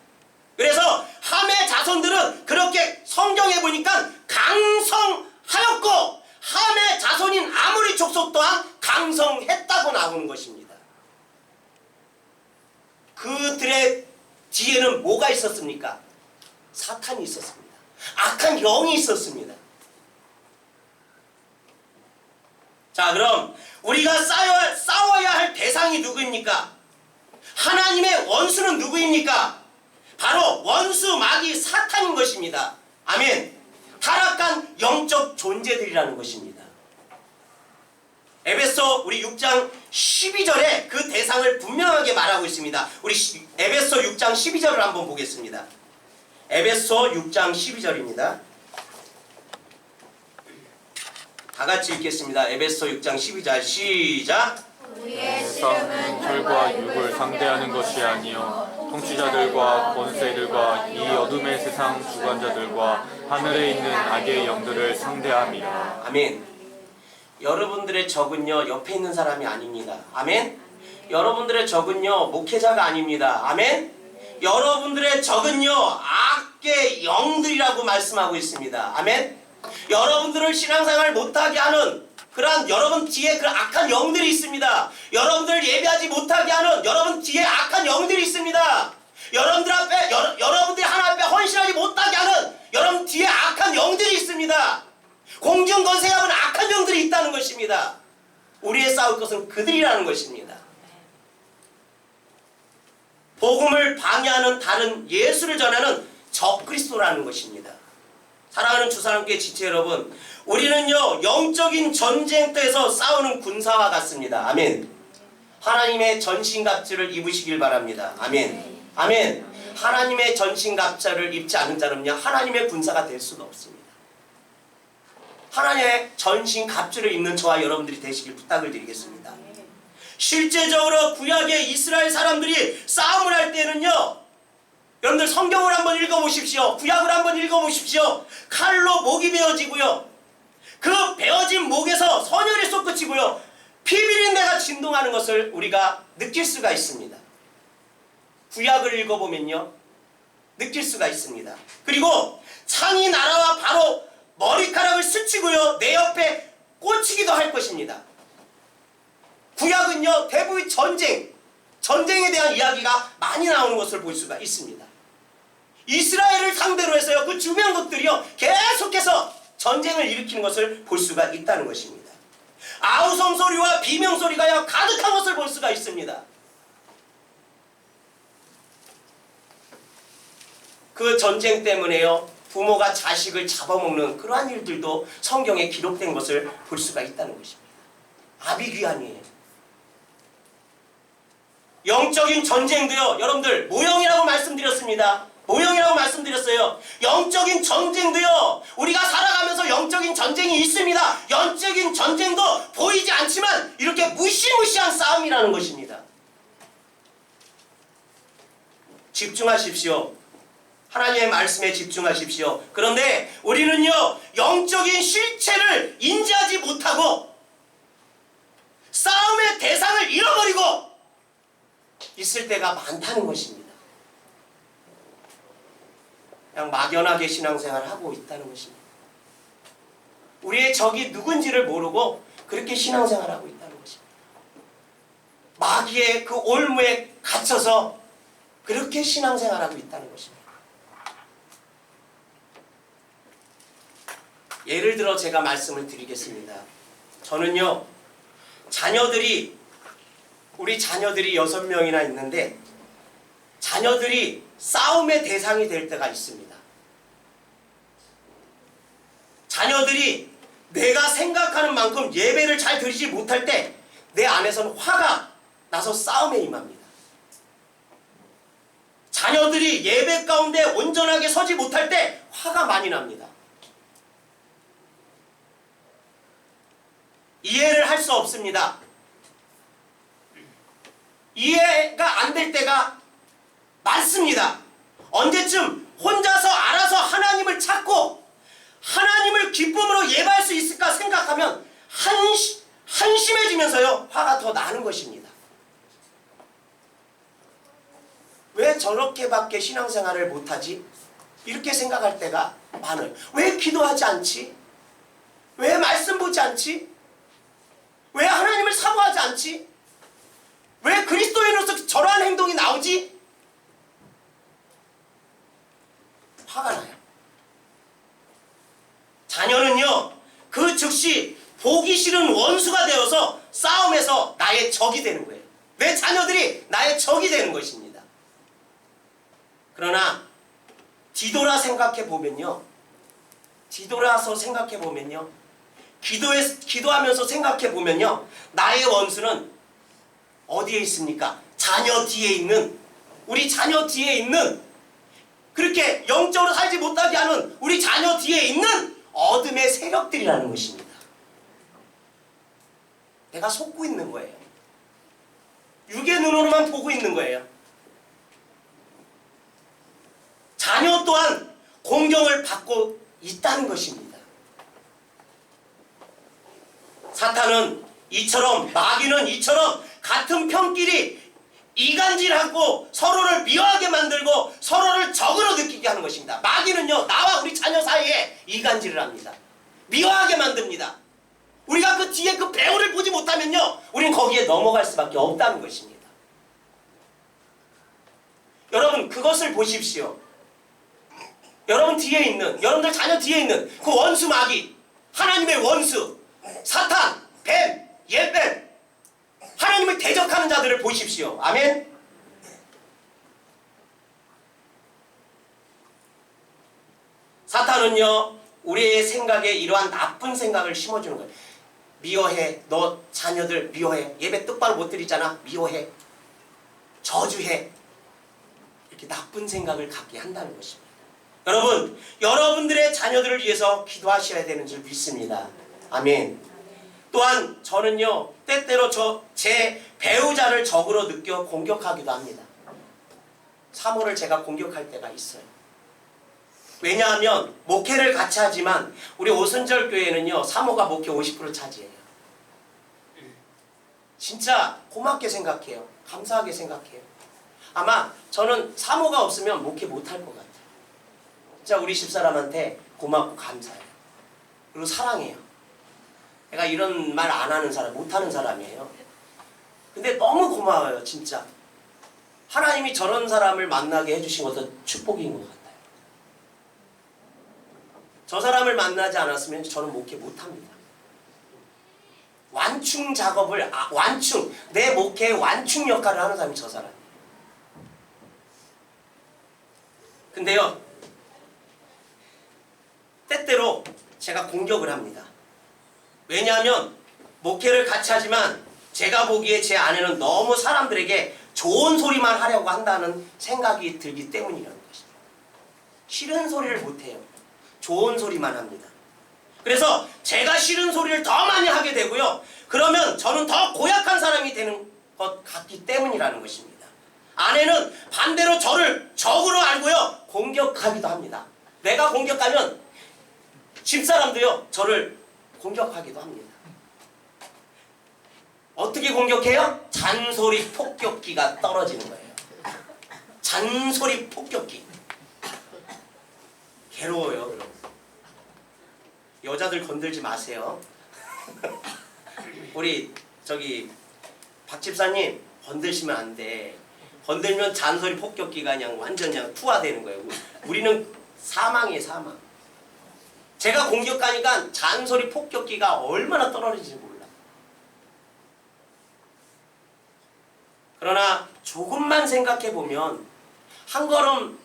그래서 함의 자손들은 그렇게 성경에 보니까 강성하였고, 함의 자손인 아모리 족속 또한 강성했다고 나오는 것입니다. 그들의 뒤에는 뭐가 있었습니까? 사탄이 있었습니다. 악한 영이 있었습니다. 자, 그럼 우리가 싸워야 할 대상이 누구입니까? 하나님의 원수는 누구입니까? 바로 원수 마귀 사탄인 것입니다. 아멘. 타락한 영적 존재들이라는 것입니다. 에베소 우리 6장 12절에 그 대상을 분명하게 말하고 있습니다. 우리 에베소 6장 12절을 한번 보겠습니다. 에베소 6장 12절입니다. 다 같이 읽겠습니다. 에베소 6장 12절 시작. 우리의 싸움은 혈과 육을 상대하는 것이 아니요 통치자들과 권세들과 이 어둠의 세상 주관자들과 하늘에 있는 악의 영들을 상대함이라. 아멘. 여러분들의 적은요, 옆에 있는 사람이 아닙니다. 아멘. 여러분들의 적은요, 목회자가 아닙니다. 아멘. 여러분들의 적은요, 악의 영들이라고 말씀하고 있습니다. 아멘. 여러분들을 신앙생활 못하게 하는 그러한 여러분 뒤에 그 악한 영들이 있습니다. 여러분들 예배하지 못하게 하는 여러분 뒤에 악한 영들이 있습니다. 여러분들이 하나님 앞에 헌신하지 못하게 하는 여러분 뒤에 악한 영들이 있습니다. 공중권세하는 악한 영들이 있다는 것입니다. 우리의 싸울 것은 그들이라는 것입니다. 복음을 방해하는 다른 예수를 전하는 적그리스도라는 것입니다. 사랑하는 주사람께 지체 여러분, 우리는요, 영적인 전쟁터에서 싸우는 군사와 같습니다. 아멘. 하나님의 전신갑주를 입으시길 바랍니다. 아멘. 아멘. 하나님의 전신갑주를 입지 않은 자는요, 하나님의 군사가 될 수가 없습니다. 하나님의 전신갑주를 입는 저와 여러분들이 되시길 부탁을 드리겠습니다. 실제적으로 구약의 이스라엘 사람들이 싸움을 할 때는요, 여러분들 성경을 한번 읽어보십시오. 구약을 한번 읽어보십시오. 칼로 목이 베어지고요, 그 베어진 목에서 선혈이 솟구치고요, 피비린내가 진동하는 것을 우리가 느낄 수가 있습니다. 구약을 읽어보면요, 느낄 수가 있습니다. 그리고 창이 날아와 바로 머리카락을 스치고요, 내 옆에 꽂히기도 할 것입니다. 구약은요, 대부분 전쟁에 대한 이야기가 많이 나오는 것을 볼 수가 있습니다. 이스라엘을 상대로 해서요, 그 주변국들이요, 계속해서 전쟁을 일으키는 것을 볼 수가 있다는 것입니다. 아우성 소리와 비명 소리가요, 가득한 것을 볼 수가 있습니다. 그 전쟁 때문에요, 부모가 자식을 잡아먹는 그러한 일들도 성경에 기록된 것을 볼 수가 있다는 것입니다. 아비귀환이에요. 영적인 전쟁도요. 여러분들 모형이라고 말씀드렸습니다. 모형이라고 말씀드렸어요. 영적인 전쟁도요. 우리가 살아가면서 영적인 전쟁이 있습니다. 영적인 전쟁도 보이지 않지만 이렇게 무시무시한 싸움이라는 것입니다. 집중하십시오. 하나님의 말씀에 집중하십시오. 그런데 우리는요, 영적인 실체를 인지하지 못하고 싸움의 대상을 잃어버리고 있을 때가 많다는 것입니다. 그냥 막연하게 신앙생활을 하고 있다는 것입니다. 우리의 적이 누군지를 모르고 그렇게 신앙생활을 하고 있다는 것입니다. 마귀의 그 올무에 갇혀서 그렇게 신앙생활을 하고 있다는 것입니다. 예를 들어 제가 말씀을 드리겠습니다. 저는요, 우리 자녀들이 6명이나 있는데 자녀들이 싸움의 대상이 될 때가 있습니다. 자녀들이 내가 생각하는 만큼 예배를 잘 드리지 못할 때 내 안에서는 화가 나서 싸움에 임합니다. 자녀들이 예배 가운데 온전하게 서지 못할 때 화가 많이 납니다. 이해를 할 수 없습니다. 이해가 안 될 때가 많습니다. 언제쯤 혼자서 알아서 하나님을 찾고 하나님을 기쁨으로 예배할 수 있을까 생각하면 한심해지면서요, 화가 더 나는 것입니다. 왜 저렇게밖에 신앙생활을 못하지? 이렇게 생각할 때가 많아요. 왜 기도하지 않지? 왜 말씀 보지 않지? 왜 하나님을 사모하지 않지? 왜 그리스도인으로서 저러한 행동이 나오지? 화가 나요. 자녀는요, 그 즉시 보기 싫은 원수가 되어서 싸움에서 나의 적이 되는 거예요. 내 자녀들이 나의 적이 되는 것입니다. 그러나 뒤돌아서 생각해 보면요, 기도하면서 생각해 보면요, 나의 원수는 어디에 있습니까? 자녀 뒤에 있는, 우리 자녀 뒤에 있는, 그렇게 영적으로 살지 못하게 하는 우리 자녀 뒤에 있는 어둠의 세력들이라는 것입니다. 내가 속고 있는 거예요. 육의 눈으로만 보고 있는 거예요. 자녀 또한 공경을 받고 있다는 것입니다. 사탄은 이처럼, 마귀는 이처럼 같은 편끼리 이간질하고 서로를 미워하게 만들고 서로를 적으로 느끼게 하는 것입니다. 마귀는요, 나와 우리 자녀 사이에 이간질을 합니다. 미워하게 만듭니다. 우리가 그 뒤에 그 배후를 보지 못하면요, 우린 거기에 넘어갈 수밖에 없다는 것입니다. 여러분, 그것을 보십시오. 여러분들 자녀 뒤에 있는 그 원수 마귀, 하나님의 원수, 사탄, 뱀, 옛뱀, 하나님을 대적하는 자들을 보십시오. 아멘. 사탄은요, 우리의 생각에 이러한 나쁜 생각을 심어주는 거예요. 미워해. 너 자녀들 미워해. 예배 똑바로 못 드리잖아. 미워해. 저주해. 이렇게 나쁜 생각을 갖게 한다는 것입니다. 여러분, 여러분들의 자녀들을 위해서 기도하셔야 되는 줄 믿습니다. 아멘. 또한 저는요, 때때로 제 배우자를 적으로 느껴 공격하기도 합니다. 사모를 제가 공격할 때가 있어요. 왜냐하면 목회를 같이 하지만 우리 오순절 교회는요, 사모가 목회 50% 차지해요. 진짜 고맙게 생각해요. 감사하게 생각해요. 아마 저는 사모가 없으면 목회 못할 것 같아요. 진짜 우리 집사람한테 고맙고 감사해요. 그리고 사랑해요. 내가 이런 말 안 하는 사람, 못하는 사람이에요. 근데 너무 고마워요, 진짜. 하나님이 저런 사람을 만나게 해주신 것도 축복인 것 같아요. 저 사람을 만나지 않았으면 저는 목회 못합니다. 완충 작업을, 내 목회의 완충 역할을 하는 사람이 저 사람이에요. 근데요, 때때로 제가 공격을 합니다. 왜냐하면 목회를 같이 하지만 제가 보기에 제 아내는 너무 사람들에게 좋은 소리만 하려고 한다는 생각이 들기 때문이라는 것입니다. 싫은 소리를 못해요. 좋은 소리만 합니다. 그래서 제가 싫은 소리를 더 많이 하게 되고요. 그러면 저는 더 고약한 사람이 되는 것 같기 때문이라는 것입니다. 아내는 반대로 저를 적으로 알고요. 공격하기도 합니다. 내가 공격하면 집사람도요. 저를 공격하기도 합니다. 어떻게 공격해요? 잔소리 폭격기가 떨어지는 거예요. 잔소리 폭격기. 괴로워요. 여자들 건들지 마세요. 우리 저기 박 집사님 건들시면 안 돼. 건들면 잔소리 폭격기가 그냥 완전 그냥 투하되는 거예요. 우리는 사망이에요, 사망. 제가 공격하니까 잔소리 폭격기가 얼마나 떨어지는지 몰라. 그러나 조금만 생각해 보면, 한 걸음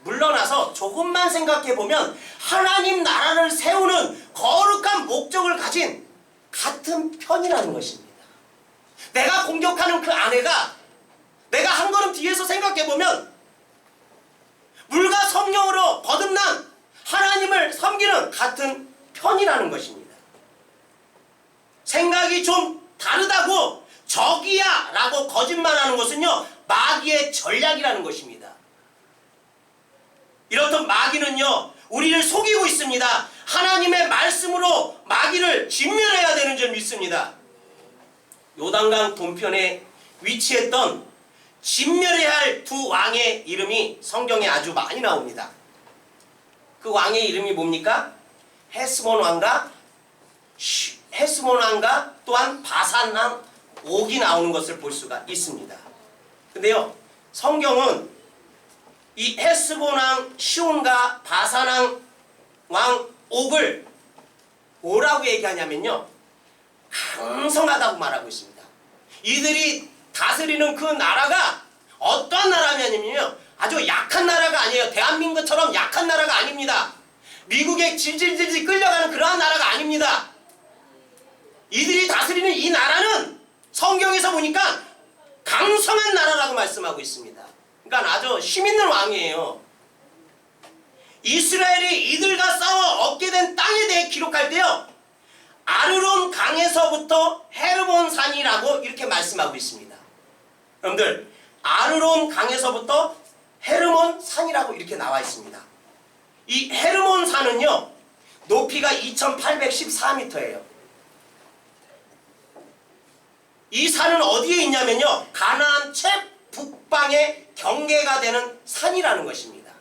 물러나서 조금만 생각해 보면 하나님 나라를 세우는 거룩한 목적을 가진 같은 편이라는 것입니다. 내가 공격하는 그 아내가 내가 한 걸음 뒤에서 생각해 보면 물과 성령으로 거듭난 하나님을 섬기는 같은 편이라는 것입니다. 생각이 좀 다르다고 적이야 라고 거짓말하는 것은요, 마귀의 전략이라는 것입니다. 이렇듯 마귀는요, 우리를 속이고 있습니다. 하나님의 말씀으로 마귀를 진멸해야 되는 줄 믿습니다. 요단강 동편에 위치했던 진멸해야 할 두 왕의 이름이 성경에 아주 많이 나옵니다. 그 왕의 이름이 뭡니까? 헤스본 왕과 또한 바산 왕 옥이 나오는 것을 볼 수가 있습니다. 근데요, 성경은 이 헤스본 왕 시온과 바산 왕 옥을 뭐라고 얘기하냐면요, 강성하다고 말하고 있습니다. 이들이 다스리는 그 나라가 어떤 나라냐면요, 아주 약한 나라가 아니에요. 대한민국처럼 약한 나라가 아닙니다. 미국에 질질질질 끌려가는 그러한 나라가 아닙니다. 이들이 다스리는 이 나라는 성경에서 보니까 강성한 나라라고 말씀하고 있습니다. 그러니까 아주 힘있는 왕이에요. 이스라엘이 이들과 싸워 얻게 된 땅에 대해 기록할 때요, 아르론 강에서부터 헤르몬 산이라고 이렇게 말씀하고 있습니다. 여러분들, 아르론 강에서부터 헤르몬 산이라고 이렇게 나와 있습니다. 이 헤르몬 산은요, 높이가 2814m예요. 이 산은 어디에 있냐면요, 가나안 최북방의 경계가 되는 산이라는 것입니다.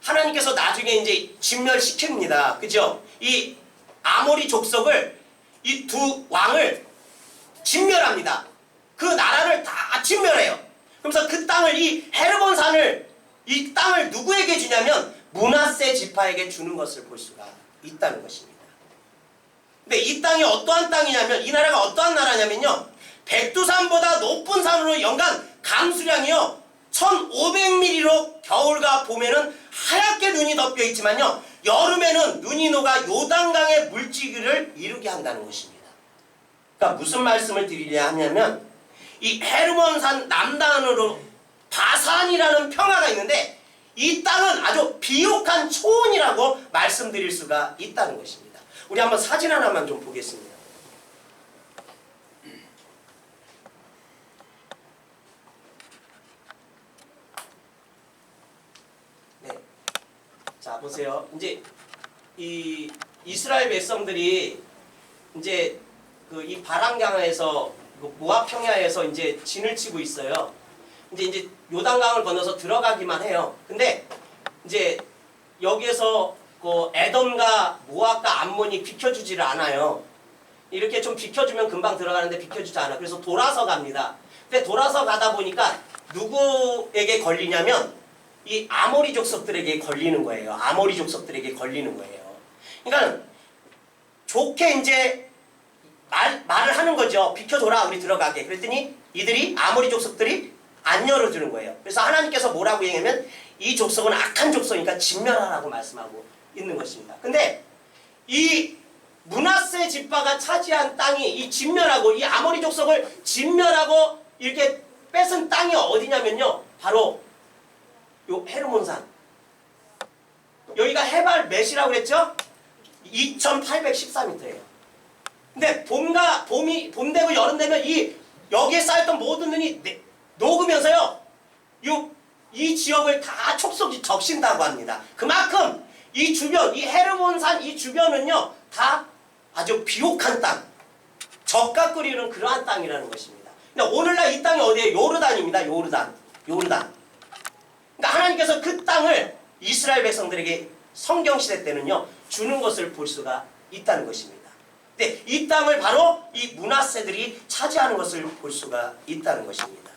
하나님께서 나중에 이제 진멸시킵니다. 그죠? 이 아모리 족속을, 이 두 왕을 진멸합니다. 그 나라를 다 진멸해요. 그러면서 그 땅을, 이 헤르본 산을, 이 땅을 누구에게 주냐면 므낫세 지파에게 주는 것을 볼 수가 있다는 것입니다. 근데 이 땅이 어떠한 땅이냐면, 이 나라가 어떠한 나라냐면요, 백두산보다 높은 산으로 연간 강수량이요 1500mm로 겨울과 봄에는 하얗게 눈이 덮여 있지만요, 여름에는 눈이 녹아 요단강의 물지기를 이루게 한다는 것입니다. 그러니까 무슨 말씀을 드리려 하냐면, 이 헤르몬산 남단으로 바산이라는 평화가 있는데 이 땅은 아주 비옥한 초원이라고 말씀드릴 수가 있다는 것입니다. 우리 한번 사진 하나만 좀 보겠습니다. 네. 자, 보세요. 이제 이 이스라엘 백성들이 이제 그 이 바람강에서 모압 평야에서 이제 진을 치고 있어요. 이제 요단강을 건너서 들어가기만 해요. 근데 이제 여기에서 그 에돔과 모압과 암몬이 비켜주지를 않아요. 이렇게 좀 비켜주면 금방 들어가는데 비켜주지 않아. 그래서 돌아서 갑니다. 근데 돌아서 가다 보니까 누구에게 걸리냐면 이 아모리 족속들에게 걸리는 거예요. 아모리 족속들에게 걸리는 거예요. 그러니까 좋게 이제 말을 하는 거죠. 비켜줘라, 우리 들어가게. 그랬더니 이들이, 아모리 족속들이 안 열어주는 거예요. 그래서 하나님께서 뭐라고 얘기하면 이 족속은 악한 족속이니까 진멸하라고 말씀하고 있는 것입니다. 근데 이 므낫세 지파가 차지한 땅이 이 진멸하고, 이 아모리 족속을 진멸하고 이렇게 뺏은 땅이 어디냐면요, 바로 요 헤르몬산. 여기가 해발 몇이라고 그랬죠? 2814m예요. 근데 봄 되고 여름 되면 여기에 쌓였던 모든 눈이 녹으면서요, 이 지역을 다 촉속이 적신다고 합니다. 그만큼 이 주변, 이 헤르몬산 이 주변은요, 다 아주 비옥한 땅, 젖가 끓이는 그러한 땅이라는 것입니다. 근데 오늘날 이 땅이 어디예요? 요르단입니다. 요르단. 그러니까 하나님께서 그 땅을 이스라엘 백성들에게 성경시대 때는요, 주는 것을 볼 수가 있다는 것입니다. 근데 이 땅을 바로 이 므낫세들이 차지하는 것을 볼 수가 있다는 것입니다.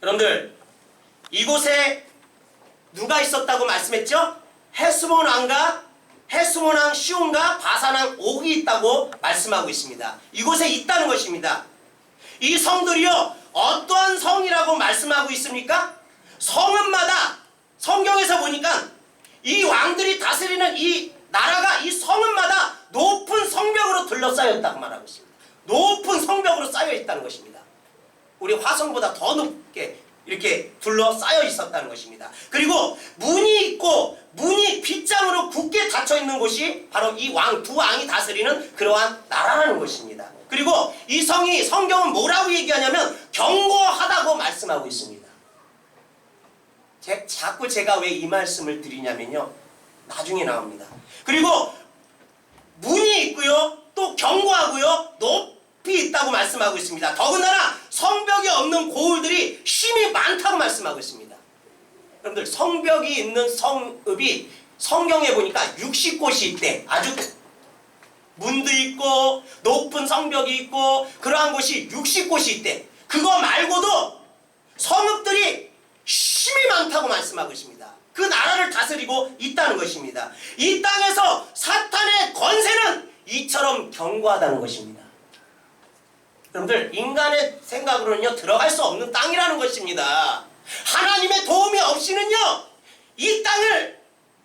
여러분들, 이곳에 누가 있었다고 말씀했죠? 헤스몬 왕 시온과 바산 왕 옥이 있다고 말씀하고 있습니다. 이곳에 있다는 것입니다. 이 성들이요, 어떠한 성이라고 말씀하고 있습니까? 성읍마다 성경에서 보니까 이 왕들이 다스리는 이 나라가 이 성읍마다 높은 성벽으로 둘러싸였다고 말하고 있습니다. 높은 성벽으로 쌓여 있다는 것입니다. 우리 화성보다 더 높게 이렇게 둘러싸여 있었다는 것입니다. 그리고 문이 있고 문이 빗장으로 굳게 닫혀 있는 곳이 바로 이 두 왕이 다스리는 그러한 나라라는 것입니다. 그리고 이 성이 성경은 뭐라고 얘기하냐면 견고하다고 말씀하고 있습니다. 자꾸 제가 왜 이 말씀을 드리냐면요, 나중에 나옵니다. 그리고 문이 있고요, 또 견고하고요, 높이 있다고 말씀하고 있습니다. 더군다나 성벽이 없는 고을들이 힘이 많다고 말씀하고 있습니다. 여러분들, 성벽이 있는 성읍이 성경에 보니까 60곳이 있대. 아주 문도 있고 높은 성벽이 있고 그러한 곳이 60곳이 있대. 그거 말고도 성읍들이 힘이 많다고 말씀하고 있습니다. 그 나라를 다스리고 있다는 것입니다. 이 땅에서 사탄의 권세는 이처럼 견고하다는 것입니다. 여러분들, 인간의 생각으로는요, 들어갈 수 없는 땅이라는 것입니다. 하나님의 도움이 없이는요, 이 땅을,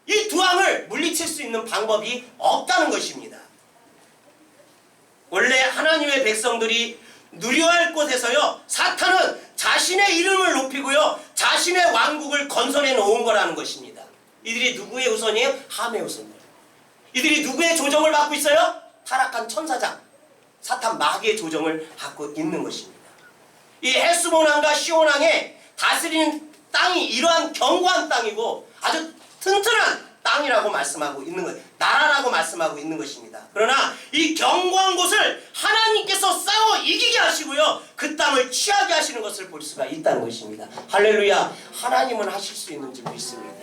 이 두 왕을 물리칠 수 있는 방법이 없다는 것입니다. 원래 하나님의 백성들이 누려야 할 곳에서요, 사탄은 자신의 이름을 높이고요, 자신의 왕국을 건설해 놓은 거라는 것입니다. 이들이 누구의 우선이에요? 함의 우선이에요. 이들이 누구의 조정을 받고 있어요? 타락한 천사장, 사탄 마귀의 조정을 받고 있는 것입니다. 이 헤스몬 왕과 시온 왕의 다스리는 땅이 이러한 견고한 땅이고 아주 튼튼한 땅이라고 말씀하고 있는 것, 나라라고 말씀하고 있는 것입니다. 그러나 이 견고한 곳을 하나님께서 싸워 이기게 하시고요, 그 땅을 취하게 하시는 것을 볼 수가 있다는 것입니다. 할렐루야. 하나님은 하실 수 있는 줄 믿습니다.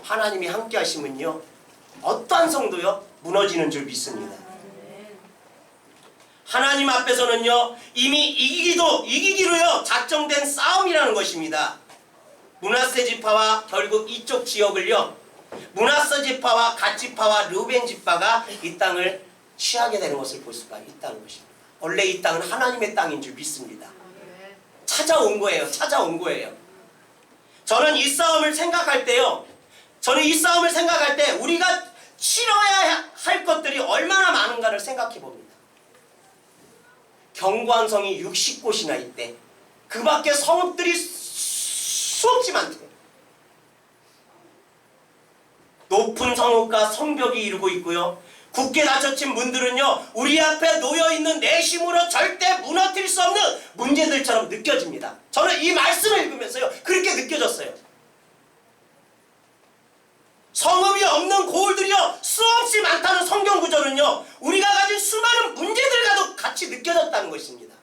하나님이 함께 하시면요, 어떠한 성도요, 무너지는 줄 믿습니다. 하나님 앞에서는요, 이미 이기기로요 작정된 싸움이라는 것입니다. 므낫세 지파와 결국 이쪽 지역을요, 므낫세 지파와 갓 지파와 르벤 지파가 이 땅을 취하게 되는 것을 볼 수가 있다는 것입니다. 원래 이 땅은 하나님의 땅인 줄 믿습니다. 찾아온 거예요. 저는 이 싸움을 생각할 때 우리가 치러야 할 것들이 얼마나 많은가를 생각해 봅니다. 견고한 성이 60곳이나 있대. 그 밖에 성읍들이 수없이 많대. 높은 성읍과 성벽이 이루고 있고요, 굳게 닫혀진 문들은요, 우리 앞에 놓여있는 내심으로 절대 무너뜨릴 수 없는 문제들처럼 느껴집니다. 저는 이 말씀을 읽으면서요, 그렇게 느껴졌어요. 성읍이 없는 고을들이요, 수없이 많다는 성경 구절은요, 우리가 가진 수많은 문제들과도 같이 느껴졌다는 것입니다.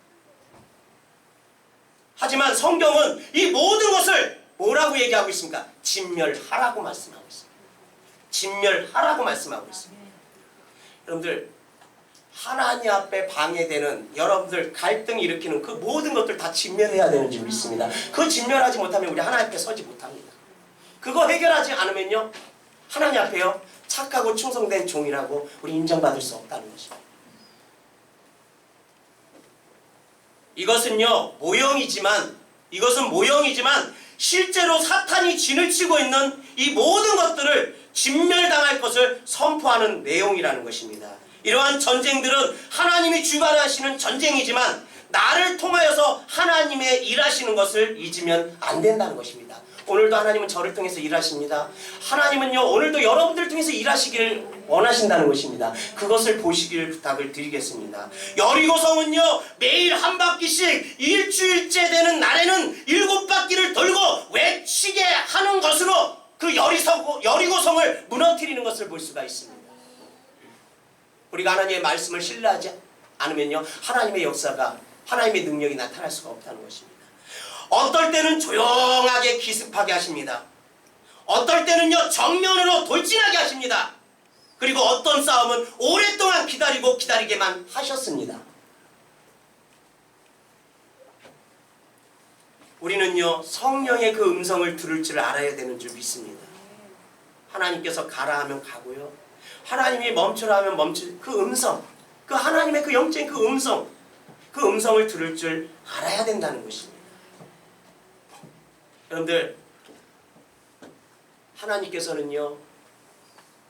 하지만 성경은 이 모든 것을 뭐라고 얘기하고 있습니까? 진멸하라고 말씀하고 있습니다. 진멸하라고 말씀하고 있습니다. 여러분들, 하나님 앞에 방해되는, 여러분들 갈등 일으키는 그 모든 것들 다 진멸해야 되는 줄 믿습니다. 그 진멸하지 못하면 우리 하나님 앞에 서지 못합니다. 그거 해결하지 않으면요, 하나님 앞에요, 착하고 충성된 종이라고 우리 인정받을 수 없다는 것입니다. 이것은 모형이지만 실제로 사탄이 진을 치고 있는 이 모든 것들을 진멸당할 것을 선포하는 내용이라는 것입니다. 이러한 전쟁들은 하나님이 주관하시는 전쟁이지만 나를 통하여서 하나님의 일하시는 것을 잊으면 안 된다는 것입니다. 오늘도 하나님은 저를 통해서 일하십니다. 하나님은요 오늘도 여러분들 통해서 일하시기를 원하신다는 것입니다. 그것을 보시길 부탁을 드리겠습니다. 여리고성은요 매일 한 바퀴씩 일주일째 되는 날에는 7바퀴를 돌고 외치게 하는 것으로 그 여리고성을 무너뜨리는 것을 볼 수가 있습니다. 우리가 하나님의 말씀을 신뢰하지 않으면요 하나님의 역사가, 하나님의 능력이 나타날 수가 없다는 것입니다. 어떨 때는 조용하게 기습하게 하십니다. 어떨 때는요 정면으로 돌진하게 하십니다. 그리고 어떤 싸움은 오랫동안 기다리게만 하셨습니다. 우리는요 성령의 그 음성을 들을 줄 알아야 되는 줄 믿습니다. 하나님께서 가라 하면 가고요, 하나님이 멈추라 하면 멈추. 그 음성, 그 하나님의 그 영적인 그 음성을 들을 줄 알아야 된다는 것입니다. 여러분들, 하나님께서는요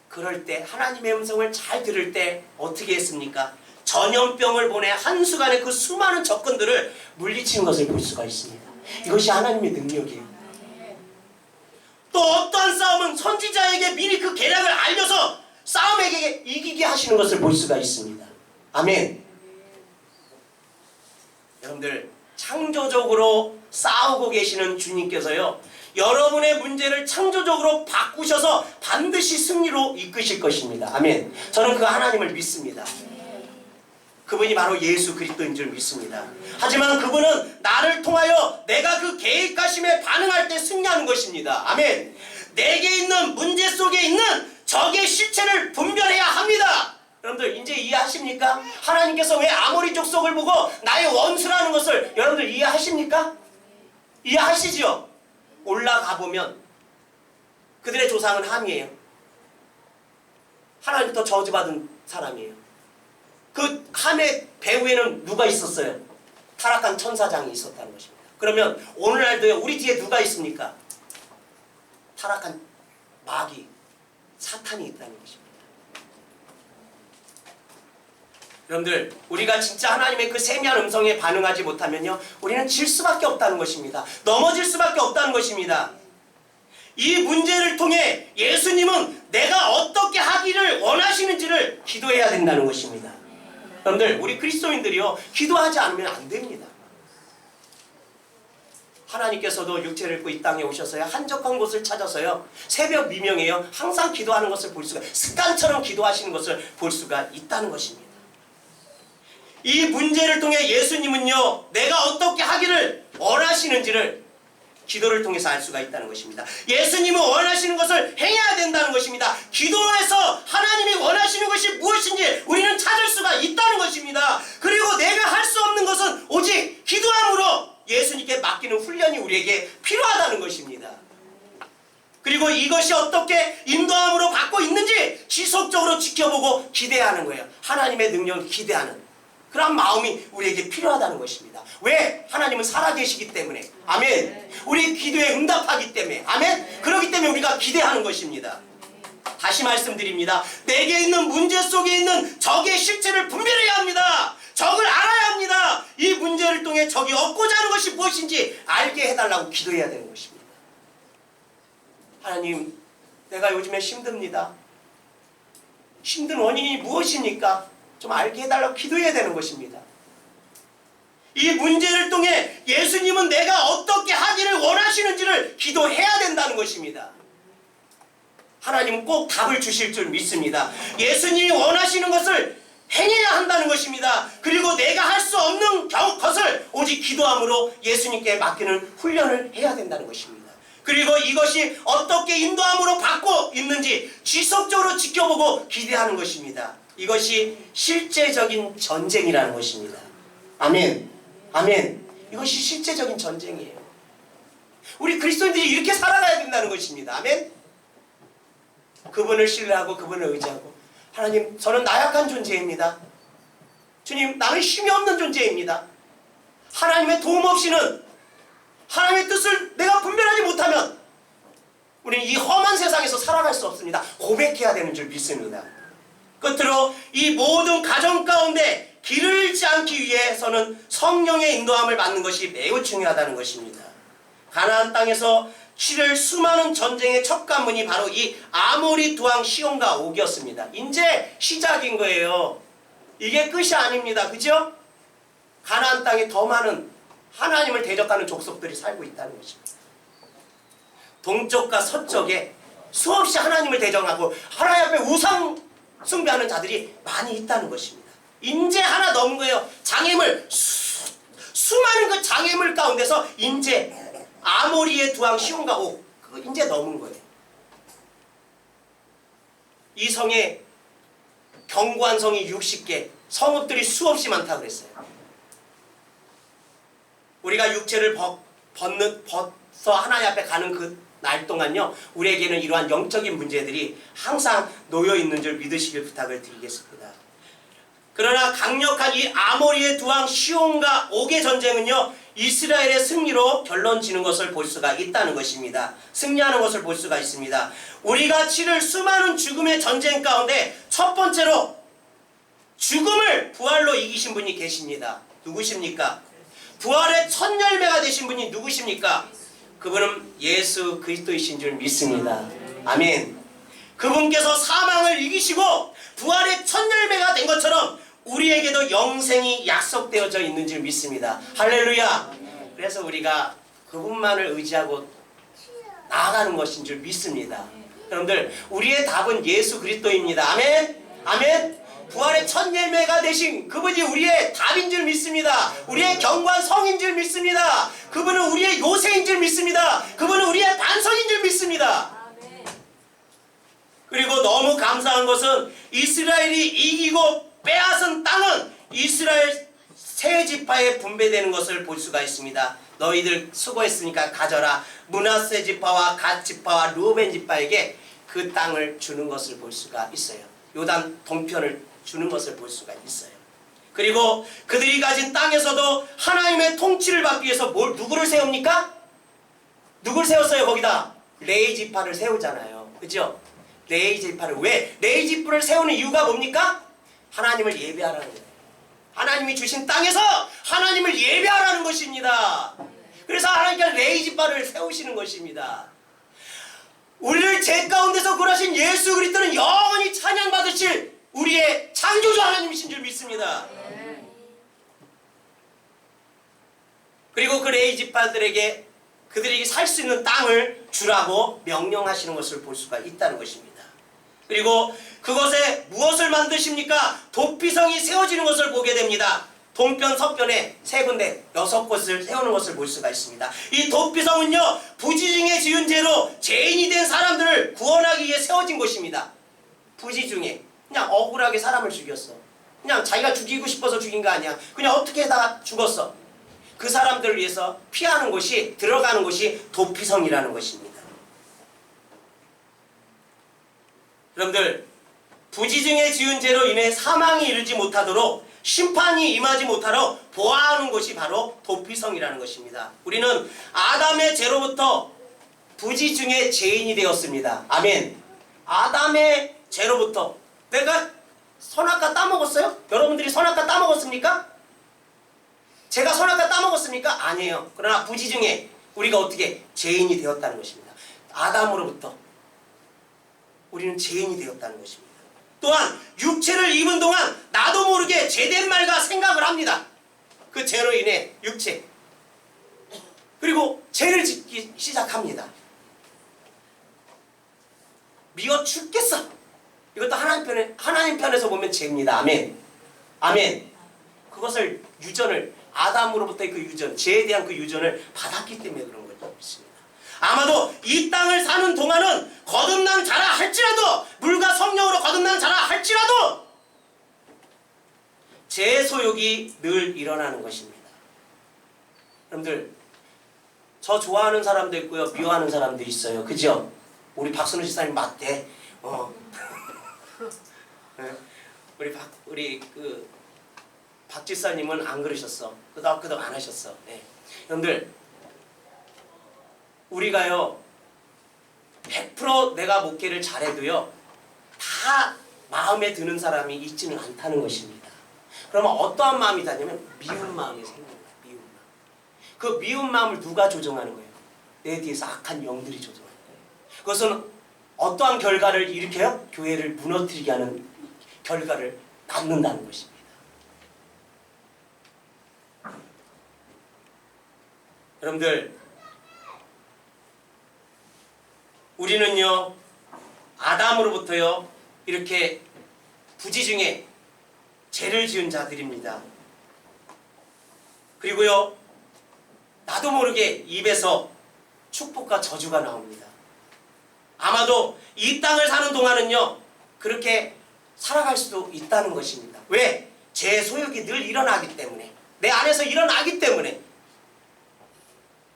그럴 때, 하나님의 음성을 잘 들을 때 어떻게 했습니까? 전염병을 보내 한순간에 그 수많은 적군들을 물리치는 것을 볼 수가 있습니다. 이것이 하나님의 능력이에요. 또 어떠한 싸움은 선지자에게 미리 그 계략을 알려서 싸움에게 이기게 하시는 것을 볼 수가 있습니다. 아멘. 여러분들, 창조적으로 싸우고 계시는 주님께서요 여러분의 문제를 창조적으로 바꾸셔서 반드시 승리로 이끄실 것입니다. 아멘. 저는 그 하나님을 믿습니다. 그분이 바로 예수 그리스도인 줄 믿습니다. 하지만 그분은 나를 통하여 내가 그 계획하심에 반응할 때 승리하는 것입니다. 아멘. 내게 있는 문제 속에 있는 적의 실체를 분별해야 합니다. 여러분들 이제 이해하십니까? 하나님께서 왜 아모리 족속을 보고 나의 원수라는 것을 여러분들 이해하십니까? 이해하시죠? 올라가 보면 그들의 조상은 함이에요. 하나님부터 저주받은 사람이에요. 그 함의 배후에는 누가 있었어요? 타락한 천사장이 있었다는 것입니다. 그러면 오늘날도요 우리 뒤에 누가 있습니까? 타락한 마귀, 사탄이 있다는 것입니다. 여러분들, 우리가 진짜 하나님의 그 세미한 음성에 반응하지 못하면요 우리는 질 수밖에 없다는 것입니다. 넘어질 수밖에 없다는 것입니다. 이 문제를 통해 예수님은 내가 어떻게 하기를 원하시는지를 기도해야 된다는 것입니다. 여러분들, 우리 그리스도인들이요 기도하지 않으면 안 됩니다. 하나님께서도 육체를 입고 이 땅에 오셔서요 한적한 곳을 찾아서요 새벽 미명에요 항상 기도하는 것을 볼 수가, 습관처럼 기도하시는 것을 볼 수가 있다는 것입니다. 이 문제를 통해 예수님은요 내가 어떻게 하기를 원하시는지를 기도를 통해서 알 수가 있다는 것입니다. 예수님은 원하시는 것을 행해야 된다는 것입니다. 기도에서 하나님이 원하시는 것이 무엇인지 우리는 찾을 수가 있다는 것입니다. 그리고 내가 할 수 없는 것은 오직 기도함으로 예수님께 맡기는 훈련이 우리에게 필요하다는 것입니다. 그리고 이것이 어떻게 인도함으로 받고 있는지 지속적으로 지켜보고 기대하는 거예요. 하나님의 능력을 기대하는 그런 마음이 우리에게 필요하다는 것입니다. 왜? 하나님은 살아계시기 때문에. 아멘. 우리 기도에 응답하기 때문에. 아멘. 그렇기 때문에 우리가 기대하는 것입니다. 다시 말씀드립니다. 내게 있는 문제 속에 있는 적의 실체를 분별해야 합니다. 적을 알아야 합니다. 이 문제를 통해 적이 얻고자 하는 것이 무엇인지 알게 해달라고 기도해야 되는 것입니다. 하나님, 내가 요즘에 힘듭니다. 힘든 원인이 무엇입니까? 좀 알게 해달라고 기도해야 되는 것입니다. 이 문제를 통해 예수님은 내가 어떻게 하기를 원하시는지를 기도해야 된다는 것입니다. 하나님은 꼭 답을 주실 줄 믿습니다. 예수님이 원하시는 것을 행해야 한다는 것입니다. 그리고 내가 할 수 없는 것을 오직 기도함으로 예수님께 맡기는 훈련을 해야 된다는 것입니다. 그리고 이것이 어떻게 인도함으로 받고 있는지 지속적으로 지켜보고 기대하는 것입니다. 이것이 실제적인 전쟁이라는 것입니다. 아멘. 아멘. 이것이 실제적인 전쟁이에요. 우리 그리스도인들이 이렇게 살아가야 된다는 것입니다. 아멘. 그분을 신뢰하고 그분을 의지하고, 하나님, 저는 나약한 존재입니다. 주님, 나는 힘이 없는 존재입니다. 하나님의 도움 없이는, 하나님의 뜻을 내가 분별하지 못하면 우리는 이 험한 세상에서 살아갈 수 없습니다. 고백해야 되는 줄 믿습니다. 끝으로 이 모든 가정 가운데 길을 잃지 않기 위해서는 성령의 인도함을 받는 것이 매우 중요하다는 것입니다. 가나안 땅에서 치를 수많은 전쟁의 첫 관문이 바로 이 아모리 두왕 시온과 옥이었습니다. 이제 시작인 거예요. 이게 끝이 아닙니다. 그죠? 가나안 땅에 더 많은 하나님을 대적하는 족속들이 살고 있다는 것입니다. 동쪽과 서쪽에 수없이 하나님을 대적하고 하나님 앞에 우상 숭배하는 자들이 많이 있다는 것입니다. 인제 하나 넘은 거예요. 장애물 수많은 그 장애물 가운데서 인제 아모리의 두왕 시온과 옥 그거 인제 넘은 거예요. 이 성에 견고한 성이 60개, 성읍들이 수없이 많다 그랬어요. 우리가 육체를 벗어 하나님 앞에 가는 그 날 동안요, 우리에게는 이러한 영적인 문제들이 항상 놓여 있는 줄 믿으시길 부탁을 드리겠습니다. 그러나 강력한 이 아모리의 두왕 시온과 옥의 전쟁은요, 이스라엘의 승리로 결론 지는 것을 볼 수가 있다는 것입니다. 승리하는 것을 볼 수가 있습니다. 우리가 치를 수많은 죽음의 전쟁 가운데 첫 번째로 죽음을 부활로 이기신 분이 계십니다. 누구십니까? 부활의 첫 열매가 되신 분이 누구십니까? 그분은 예수 그리스도이신 줄 믿습니다. 아멘. 그분께서 사망을 이기시고 부활의 첫 열매가 된 것처럼 우리에게도 영생이 약속되어져 있는 줄 믿습니다. 할렐루야. 그래서 우리가 그분만을 의지하고 나아가는 것인 줄 믿습니다. 여러분들, 우리의 답은 예수 그리스도입니다. 아멘. 아멘. 부활의 첫 열매가 되신 그분이 우리의 답인 줄 믿습니다. 우리의 견고한 성인 줄 믿습니다. 그분은 우리의 요새인 줄 믿습니다. 그분은 우리의 반석인 줄 믿습니다. 그리고 너무 감사한 것은 이스라엘이 이기고 빼앗은 땅은 이스라엘 세 지파에 분배되는 것을 볼 수가 있습니다. 너희들 수고했으니까 가져라. 므낫세 지파와 갓 지파와 루벤 지파에게 그 땅을 주는 것을 볼 수가 있어요. 요단 동편을 주는 것을 볼 수가 있어요. 그리고 그들이 가진 땅에서도 하나님의 통치를 받기 위해서 누구를 세웁니까? 누구를 세웠어요? 거기다 레위 지파를 세우잖아요. 그죠? 레위 지파를 왜? 레위 지파를 세우는 이유가 뭡니까? 하나님을 예배하라는 거예요. 하나님이 주신 땅에서 하나님을 예배하라는 것입니다. 그래서 하나님께서 레위 지파를 세우시는 것입니다. 우리를 죄 가운데서 구하신 예수 그리스도는 영원히 찬양받으실 우리의 창조주 하나님이신 줄 믿습니다. 그리고 그 레위 지파들에게 그들이 살 수 있는 땅을 주라고 명령하시는 것을 볼 수가 있다는 것입니다. 그리고 그것에 무엇을 만드십니까? 도피성이 세워지는 것을 보게 됩니다. 동편 서편에 세 군데 6곳을 세우는 것을 볼 수가 있습니다. 이 도피성은요, 부지 중에 지은 죄로 죄인이 된 사람들을 구원하기 위해 세워진 것입니다. 부지 중에 그냥 억울하게 사람을 죽였어. 그냥 자기가 죽이고 싶어서 죽인 거 아니야. 그냥 어떻게 다 죽었어. 그 사람들을 위해서 피하는 곳이, 들어가는 곳이 도피성이라는 것입니다. 여러분들, 부지 중에 지은 죄로 인해 사망이 이르지 못하도록, 심판이 임하지 못하도록 보호하는 곳이 바로 도피성이라는 것입니다. 우리는 아담의 죄로부터 부지 중에 죄인이 되었습니다. 아멘. 아담의 죄로부터. 내가 선악과 따먹었어요? 여러분들이 선악과 따먹었습니까? 제가 선악과 따먹었습니까? 아니에요. 그러나 부지 중에 우리가 어떻게 죄인이 되었다는 것입니다. 아담으로부터 우리는 죄인이 되었다는 것입니다. 또한 육체를 입은 동안 나도 모르게 죄된 말과 생각을 합니다. 그 죄로 인해 육체, 그리고 죄를 짓기 시작합니다. 미워 죽겠어. 이것도 하나님 편에서 보면 죄입니다. 아멘. 아멘. 그것을 유전을, 아담으로부터의 그 유전, 죄에 대한 그 유전을 받았기 때문에 그런 거죠. 아마도 이 땅을 사는 동안은 거듭난 자라 할지라도, 물과 성령으로 거듭난 자라 할지라도 죄 소욕이 늘 일어나는 것입니다. 여러분들, 저 좋아하는 사람도 있고요, 미워하는 사람도 있어요. 그죠? 우리 박순우 지사님 맞대. 우리 박 지사님은 안 그러셨어. 끄덕끄덕 안 하셨어. 네. 여러분들, 우리가요 100% 내가 목회를 잘해도요 다 마음에 드는 사람이 있지는 않다는 것입니다. 그러면 어떠한 마음이 다냐면 미운 마음이 생깁니다. 미운 마음. 그 미운 마음을 누가 조정하는 거예요? 내 뒤에서 악한 영들이 조정하는 거예요. 그것은 어떠한 결과를 일으켜요? 교회를 무너뜨리게 하는 결과를 낳는다는 것입니다. 여러분들, 우리는요 아담으로부터요 이렇게 부지 중에 죄를 지은 자들입니다. 그리고요 나도 모르게 입에서 축복과 저주가 나옵니다. 아마도 이 땅을 사는 동안은요 그렇게 살아갈 수도 있다는 것입니다. 왜? 제 소욕이 늘 일어나기 때문에, 내 안에서 일어나기 때문에.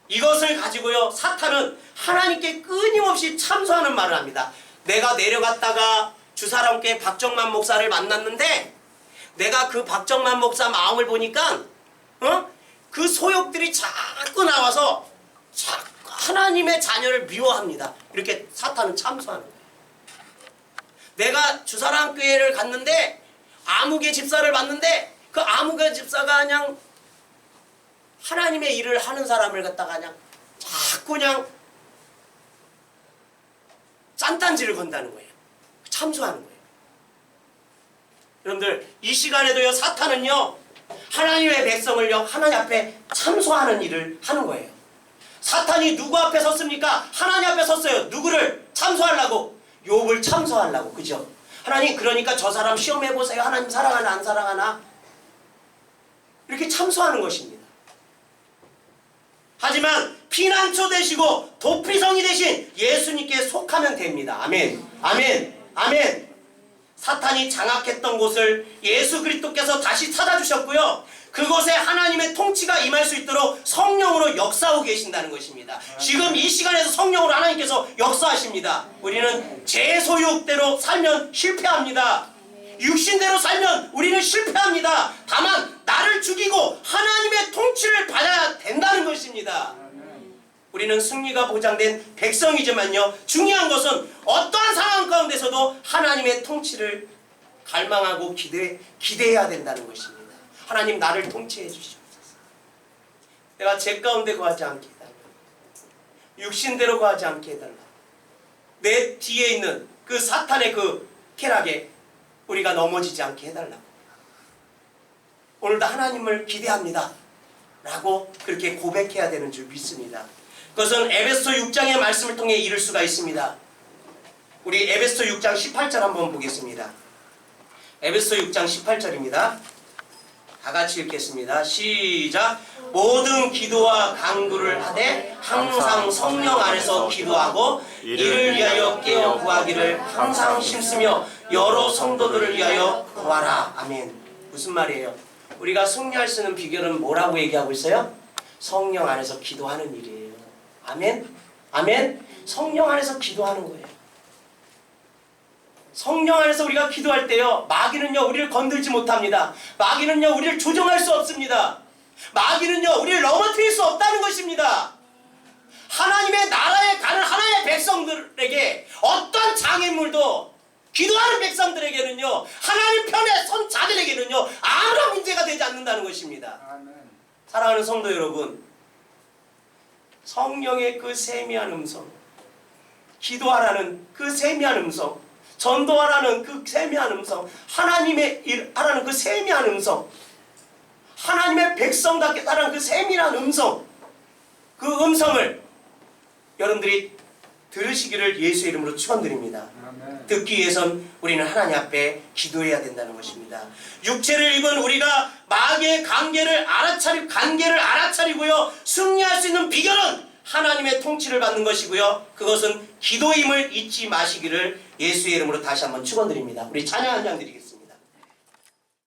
이것을 가지고요 사탄은 하나님께 끊임없이 참소하는 말을 합니다. 내가 내려갔다가 주사람께 박정만 목사를 만났는데 내가 그 박정만 목사 마음을 보니까 그 소욕들이 자꾸 나와서 자꾸 하나님의 자녀를 미워합니다. 이렇게 사탄은 참소하는 거예요. 내가 주사람 교회를 갔는데 아무개 집사를 봤는데 그 아무개 집사가 그냥 하나님의 일을 하는 사람을 갖다가 그냥 자꾸 그냥 짠딴지를 건다는 거예요. 참소하는 거예요. 여러분들, 이 시간에도요 사탄은요 하나님의 백성을요 하나님 앞에 참소하는 일을 하는 거예요. 사탄이 누구 앞에 섰습니까? 하나님 앞에 섰어요. 누구를 참소하려고? 욥을 참소하려고. 그죠? 하나님, 그러니까 저 사람 시험해보세요. 하나님 사랑하나 안 사랑하나? 이렇게 참소하는 것입니다. 하지만 피난처 되시고 도피성이 되신 예수님께 속하면 됩니다. 아멘. 아멘. 아멘. 사탄이 장악했던 곳을 예수 그리스도께서 다시 찾아주셨고요. 그곳에 하나님의 통치가 임할 수 있도록 성령으로 역사하고 계신다는 것입니다. 지금 이 시간에서 성령으로 하나님께서 역사하십니다. 우리는 제 소욕대로 살면 실패합니다. 육신대로 살면 우리는 실패합니다. 다만 나를 죽이고 하나님의 통치를 받아야 된다는 것입니다. 우리는 승리가 보장된 백성이지만요 중요한 것은 어떠한 상황 가운데서도 하나님의 통치를 갈망하고 기대해야 된다는 것입니다. 하나님, 나를 통치해 주시옵소서. 내가 제 가운데 거하지 않게 해달라. 육신대로 거하지 않게 해달라. 내 뒤에 있는 그 사탄의 그 쾌락에 우리가 넘어지지 않게 해달라고. 오늘도 하나님을 기대합니다 라고 그렇게 고백해야 되는 줄 믿습니다. 그것은 에베소 6장의 말씀을 통해 이룰 수가 있습니다. 우리 에베소 6장 18절 한번 보겠습니다. 에베소 6장 18절입니다. 다 같이 읽겠습니다. 시작. 모든 기도와 간구를 하되 항상 성령 안에서 기도하고 이를 위하여 깨어 구하기를 항상 힘쓰며 여러 성도들을 위하여 구하라. 아멘. 무슨 말이에요? 우리가 승리할 수 있는 비결은 뭐라고 얘기하고 있어요? 성령 안에서 기도하는 일이에요. 아멘. 아멘. 성령 안에서 기도하는 거예요. 성령 안에서 우리가 기도할 때요 마귀는요 우리를 건들지 못합니다. 마귀는요 우리를 조종할 수 없습니다. 마귀는요 우리를 넘어뜨릴 수 없다는 것입니다. 하나님의 나라에 가는 하나님의 백성들에게 어떤 장애물도 기도하는 백성들에게는요 하나님 편에 선 자들에게는요 아무런 문제가 되지 않는다는 것입니다. 사랑하는 성도 여러분, 성령의 그 세미한 음성, 기도하라는 그 세미한 음성, 전도하라는 그 세미한 음성, 하나님의 일 하라는 그 세미한 음성, 하나님의 백성답게 하라는 그 세미한 음성, 그 음성을 여러분들이 들으시기를 예수의 이름으로 축원드립니다. 듣기 위해선 우리는 하나님 앞에 기도해야 된다는 것입니다. 육체를 입은 우리가 마귀의 관계를 알아차리고요 승리할 수 있는 비결은 하나님의 통치를 받는 것이고요 그것은 기도임을 잊지 마시기를 예수의 이름으로 다시 한번 축원드립니다. 우리 찬양 한 장 드리겠습니다.